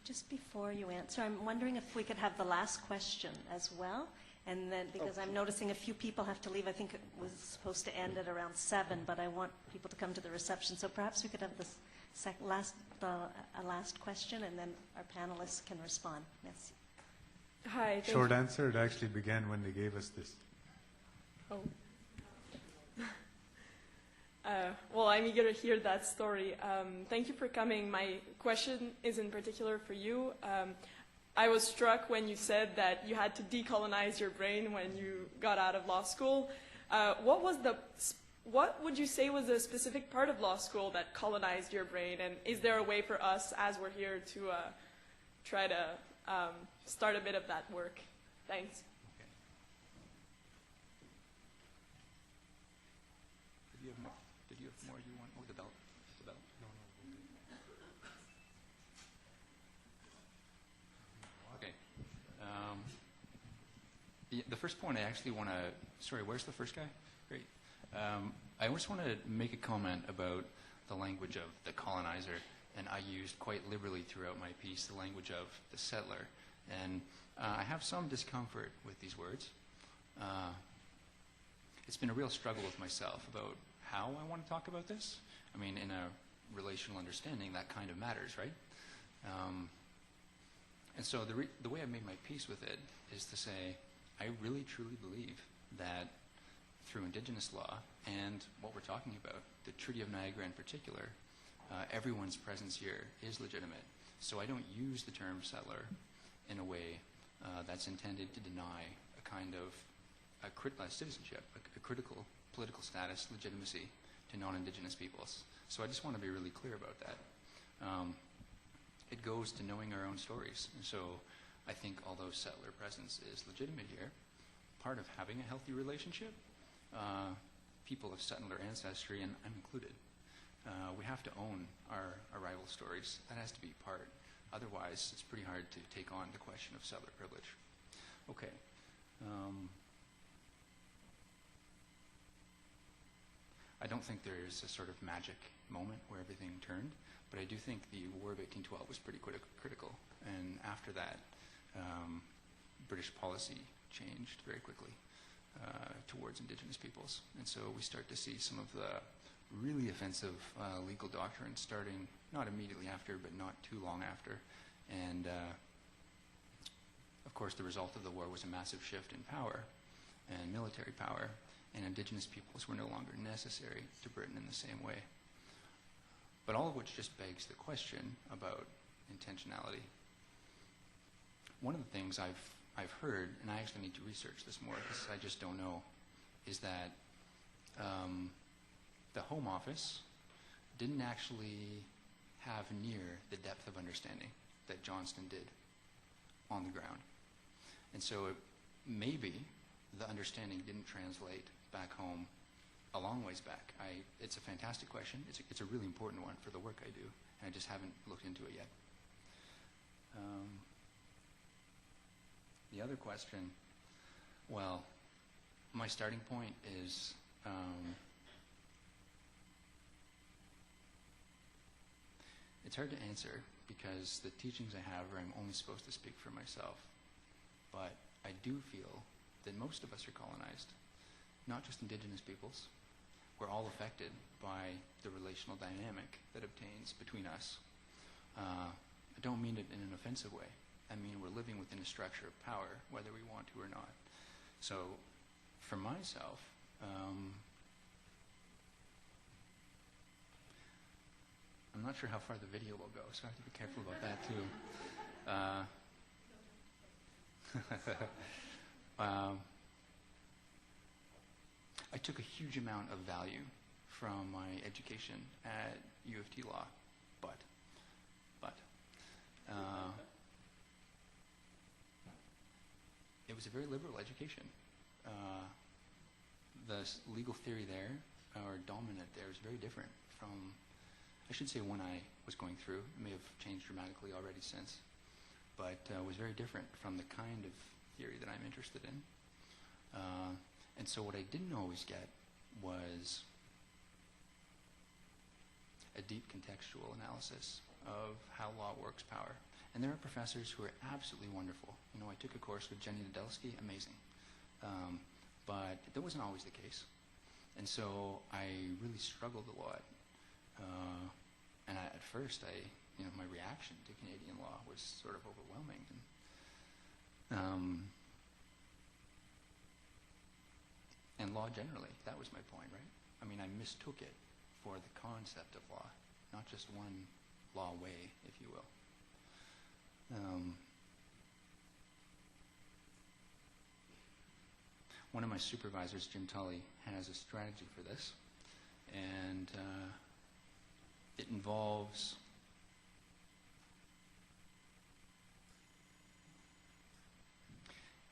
Just before you answer, I'm wondering if we could have the last question as well. And then, because I'm noticing a few people have to leave, I think it was supposed to end at around 7, but I want people to come to the reception. So perhaps we could have this last question, and then our panelists can respond. Merci. Hi. Short answer, it actually began when they gave us this. Oh. Well, I'm eager to hear that story. Thank you for coming. My question is in particular for you. I was struck when you said that you had to decolonize your brain when you got out of law school. What would you say was a specific part of law school that colonized your brain? And is there a way for us, as we're here, to try to start a bit of that work? Thanks. Did you have more you want? Oh, the belt. The belt. Okay. The first point I actually want to... Sorry, where's the first guy? Great. I just want to make a comment about the language of the colonizer, and I used quite liberally throughout my piece the language of the settler. And I have some discomfort with these words. It's been a real struggle with myself about how I want to talk about this. I mean, in a relational understanding, that kind of matters, right? And so the way I made my peace with it is to say, I really truly believe that through Indigenous law and what we're talking about, the Treaty of Niagara in particular, everyone's presence here is legitimate. So I don't use the term settler in a way that's intended to deny a kind of citizenship, a critical political status, legitimacy to non-Indigenous peoples. So I just want to be really clear about that. It goes to knowing our own stories. And so I think although settler presence is legitimate here, part of having a healthy relationship, people of settler ancestry, and I'm included, we have to own our arrival stories. That has to be part. Otherwise, it's pretty hard to take on the question of settler privilege. Okay. I don't think there's a sort of magic moment where everything turned, but I do think the War of 1812 was pretty critical. And after that, British policy changed very quickly towards Indigenous peoples. And so we start to see some of the really offensive legal doctrines starting not immediately after, but not too long after. And of course, the result of the war was a massive shift in power and military power, and Indigenous peoples were no longer necessary to Britain in the same way. But all of which just begs the question about intentionality. One of the things I've heard, and I actually need to research this more because I just don't know, is that the Home Office didn't actually have near the depth of understanding that Johnston did on the ground. And so maybe the understanding didn't translate back home a long ways back. It's a fantastic question. It's a really important one for the work I do, and I just haven't looked into it yet. The other question, well, my starting point is it's hard to answer because the teachings I have are I'm only supposed to speak for myself. but I do feel that most of us are colonized, not just Indigenous peoples. We're all affected by the relational dynamic that obtains between us. I don't mean it in an offensive way. I mean we're living within a structure of power, whether we want to or not. So for myself, I'm not sure how far the video will go, so I have to be careful about that too. I took a huge amount of value from my education at U of T Law, but it was a very liberal education. The legal theory there, or dominant there, is very different from, I should say, when I was going through. It may have changed dramatically already since, but was very different from the kind of theory that I'm interested in. And so what I didn't always get was a deep contextual analysis of how law works power. And there are professors who are absolutely wonderful. You know, I took a course with Jenny Nadelsky, amazing. But that wasn't always the case. And so I really struggled a lot. And at first, my reaction to Canadian law was sort of overwhelming. And law generally, that was my point, right? I mean, I mistook it for the concept of law, not just one law way, if you will. One of my supervisors, Jim Tully, has a strategy for this, and it involves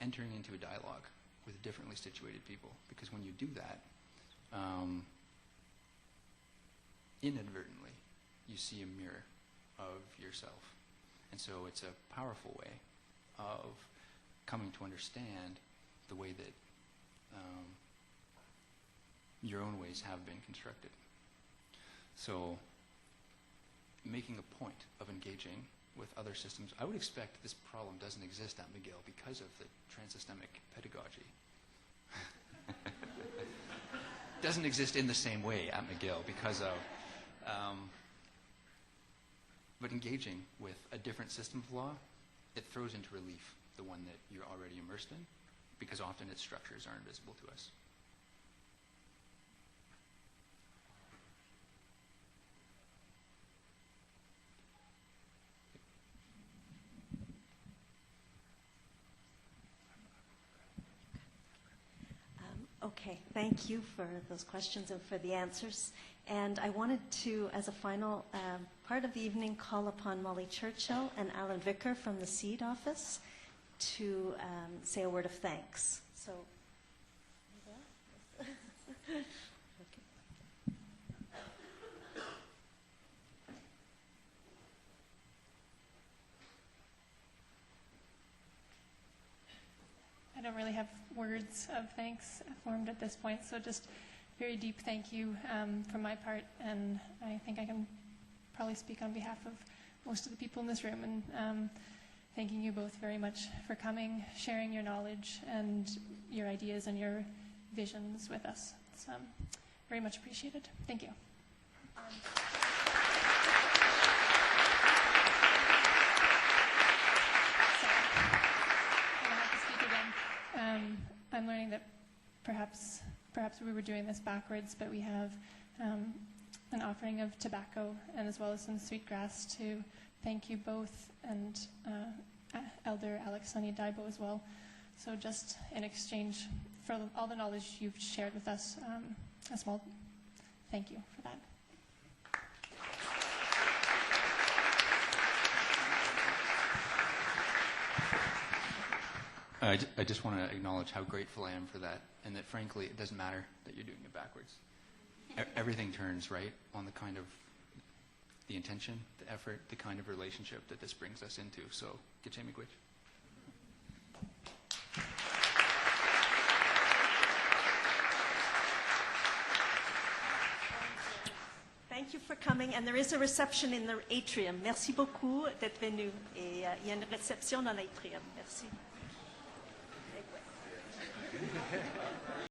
entering into a dialogue with differently situated people, because when you do that, inadvertently, you see a mirror of yourself. And so it's a powerful way of coming to understand the way that your own ways have been constructed. So making a point of engaging with other systems, I would expect this problem doesn't exist at McGill because of the transsystemic pedagogy. Doesn't exist in the same way at McGill because of, but engaging with a different system of law, it throws into relief the one that you're already immersed in, because often its structures aren't visible to us. Okay, thank you for those questions and for the answers. And I wanted to, as a final part of the evening, call upon Molly Churchill and Alan Vicker from the SEED office to say a word of thanks. So, okay. I don't really have words of thanks formed at this point, so just very deep thank you from my part, and I think I can probably speak on behalf of most of the people in this room, and thanking you both very much for coming, sharing your knowledge and your ideas and your visions with us. It's very much appreciated. Thank you. I'm learning that perhaps we were doing this backwards, but we have an offering of tobacco and as well as some sweetgrass to thank you both, and Elder Alex Sunny Daibo as well. So just in exchange for all the knowledge you've shared with us, a small thank you for that. I just want to acknowledge how grateful I am for that, and that frankly it doesn't matter that you're doing it backwards. Everything turns right on the kind of the intention, the effort, the kind of relationship that this brings us into. So, G'che Miigwech. Thank you for coming, and there is a reception in the atrium. Merci beaucoup d'être venu, et il y a une réception dans l'atrium. Merci.